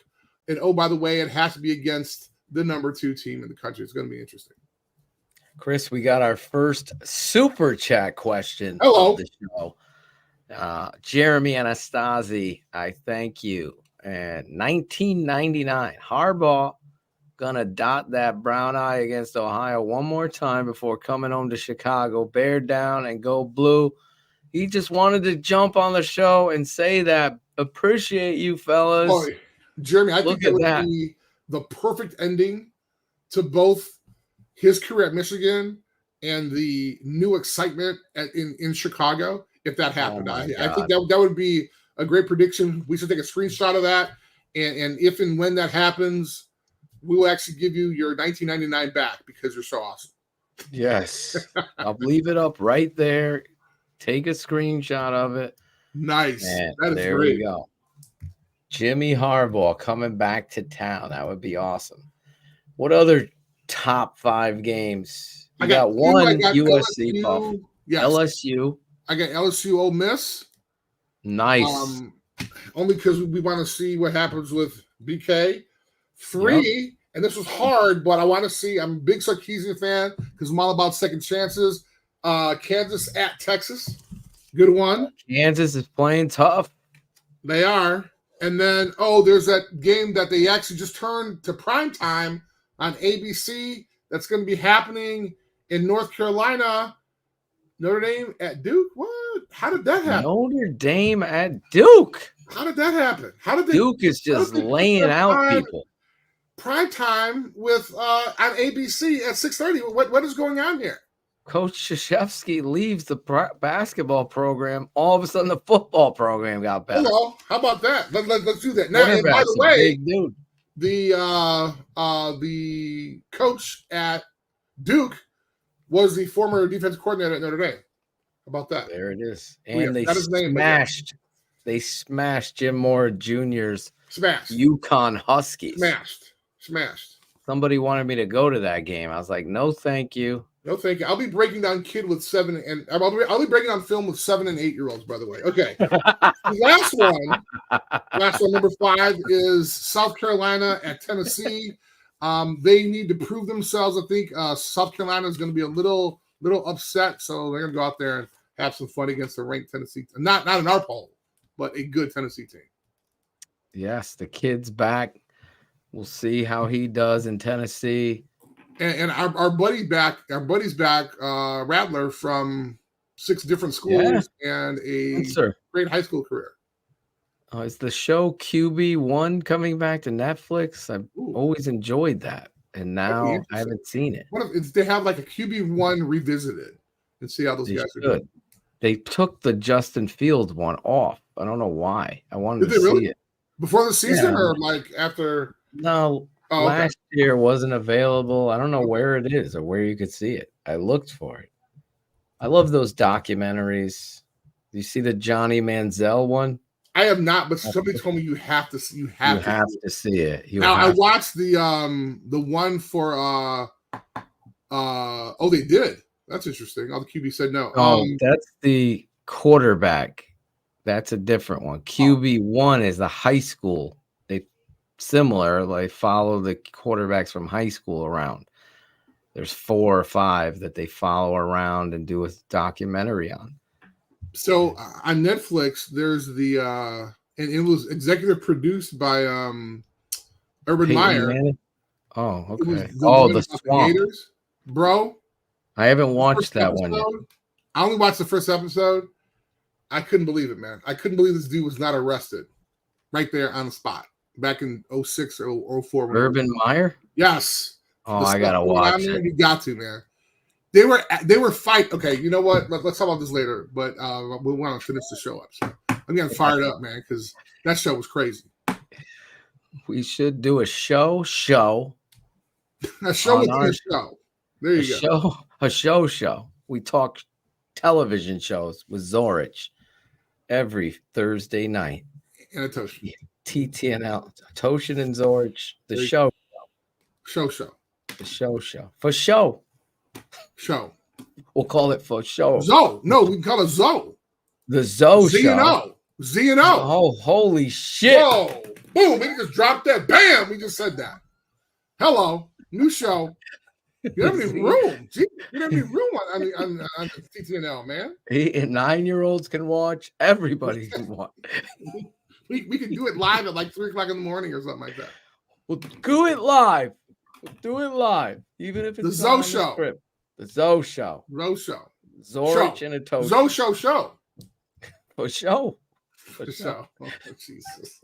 And, oh, by the way, it has to be against the number 2 team in the country. It's going to be interesting. Chris, we got our first super chat question of the show. Jeremy Anastasi, I thank you. And 1999, Harbaugh gonna dot that brown eye against Ohio one more time before coming home to Chicago. Bear down and go blue. He just wanted to jump on the show and say that. Appreciate you, fellas. Oh, Jeremy, I think that would be the perfect ending to both his career at Michigan and the new excitement in Chicago, if that happened. I think that would be a great prediction. We should take a screenshot of that. And if and when that happens, we will actually give you your 1999 back because you're so awesome. Yes. I'll leave it up right there. Take a screenshot of it. Nice. And that is there great. We go. Jimmy Harbaugh coming back to town. That would be awesome. What other top 5 games? I got one USC buff. Yes. LSU. I got LSU Ole Miss. Nice. Only because we want to see what happens with BK. 3, and this was hard, but I want to see. I'm a big Sarkisian fan because I'm all about second chances. Kansas at Texas. Good one. Kansas is playing tough. They are. And then, there's that game that they actually just turned to primetime on ABC that's going to be happening in North Carolina. Notre Dame at Duke? What? How did that happen? Notre Dame at Duke? How did that happen? Duke is just laying out people. Prime time with on ABC at 6:30. What is going on here? Coach Krzyzewski leaves the basketball program. All of a sudden, the football program got better. Hello, how about that? Let's do that now. And by the way, dude, the coach at Duke was the former defensive coordinator at Notre Dame. How about that? There it is. And they smashed Jim Moore Jr.'s UConn Huskies. Smashed. Somebody wanted me to go to that game. I was like, no, thank you. No, thank you. I'll be breaking down kid with 7 and I'll be breaking down film with 7 and 8 year olds, by the way. Okay. last one, number 5 is South Carolina at Tennessee. They need to prove themselves. I think South Carolina is going to be a little upset, so they're going to go out there and have some fun against the ranked Tennessee. Not in our poll, but a good Tennessee team. Yes, the kid's back. We'll see how he does in Tennessee. And our buddy's back, Rattler from 6 different schools and a great high school career. Is the show QB1 coming back to Netflix? I've always enjoyed that, and now I haven't seen it. What if they have like a QB1 revisited and see how those guys are doing? They took the Justin Fields one off. I don't know why. I wanted to see it before the season or like after. No. Last year wasn't available. I don't know where it is or where you could see it. I looked for it. I love those documentaries. Do you see the Johnny Manziel one? I have not, but somebody told me you have to see. You have to see it. I watched the one for they did. That's interesting. All the QB said no. That's the quarterback. That's a different one. QB1 is the high school. They follow the quarterbacks from high school around. There's 4 or 5 that they follow around and do a documentary on. So on Netflix, there's the and it was executive produced by Urban Meyer. Oh, okay. The Swamp. Gators. Bro. I haven't watched that one yet. I only watched the first episode. I couldn't believe it, man. I couldn't believe this dude was not arrested right there on the spot. back in 06 or 04. Urban Meyer? Yes. Oh, I gotta watch it. You got to, man. They were fight. Okay, you know what? Let's talk about this later. But we want to finish the show up. So I'm getting fired up, man, because that show was crazy. We should do a show. A show within a show. There you go. A show. We talk television shows with Zorich every Thursday night. And a Toshin. TTNL. Toshin and Zorich. The show. Show. The show. For show. Show. We'll call it for show. Zoe. No, we can call it Zoe. The Zoe show. Z&O. Oh, holy shit. Whoa. Boom. We just dropped that. Bam. We just said that. Hello. New show. You don't have any room. Gee, you don't have any room on TTNL, man. 8 and 9-year-olds can watch. Everybody can watch. We can do it live at like 3 o'clock in the morning or something like that. We'll do it live. Even if it's the Zoe show. Script. The Zoe show. Zorich and a Toast. Zoe show. For show. For show. Oh, Jesus.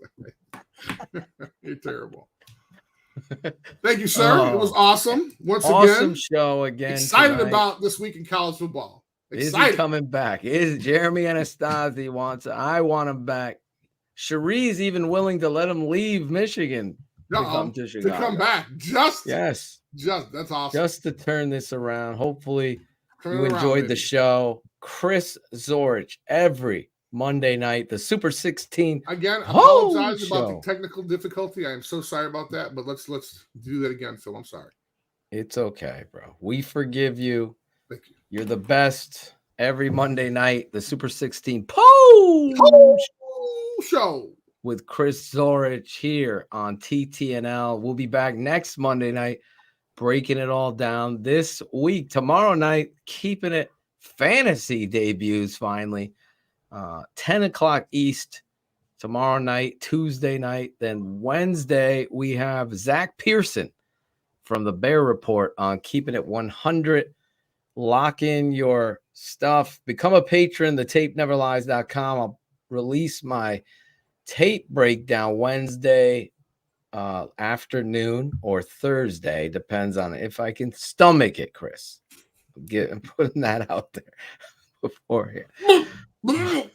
You're terrible. Thank you, sir. It was awesome. Awesome show again. Excited tonight. about this week in college football. Excited. Is he coming back? Is Jeremy Anastasi wants it? I want him back. Cherie's even willing to let him leave Michigan to come to Chicago. To come back. That's awesome. Just to turn this around. Hopefully you enjoyed the show. Chris Zorich every Monday night, the Super 16. Again, I apologize about the technical difficulty. I am so sorry about that, but let's do that again, Phil. I'm sorry. It's okay, bro. We forgive you. Thank you. You're the best every Monday night, the Super 16 show with Chris Zorich here on TTNL. We'll be back next Monday night, breaking it all down this week. Tomorrow night, keeping it fantasy debuts finally. 10 o'clock East tomorrow night, Tuesday night. Then Wednesday, we have Zach Pearson from the Bear Report on Keeping It 100. Lock in your stuff. Become a patron, thetapeneverlies.com. I'll release my tape breakdown Wednesday afternoon or Thursday. Depends on if I can stomach it, Chris. I'm putting that out there beforehand. Oh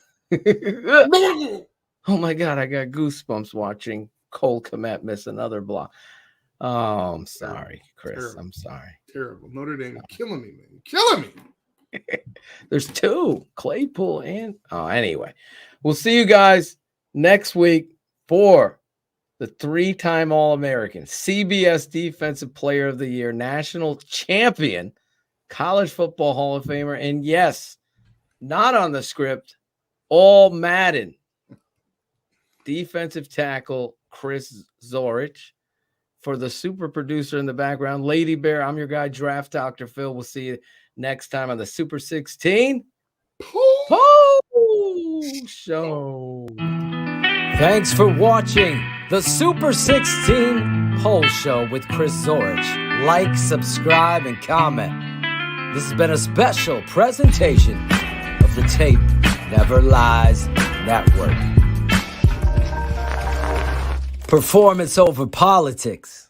my God, I got goosebumps watching Cole Kmet miss another block. Oh, I'm sorry, Chris. Terrible. I'm sorry. Terrible. Notre Dame killing me, man. Killing me. There's 2, Claypool and anyway. We'll see you guys next week for the 3-time All-American, CBS Defensive Player of the Year, national champion, College Football Hall of Famer, and yes, not on the script, all Madden defensive tackle Chris Zorich. For the super producer in the background, Lady Bear, I'm your guy, Draft Dr. Phil. We'll see you next time on the Super 16 Show. Thanks for watching the Super 16 Poll Show with Chris Zorich. Like, subscribe, and comment. This has been a special presentation of the Tape Never Lies Network. Performance over politics.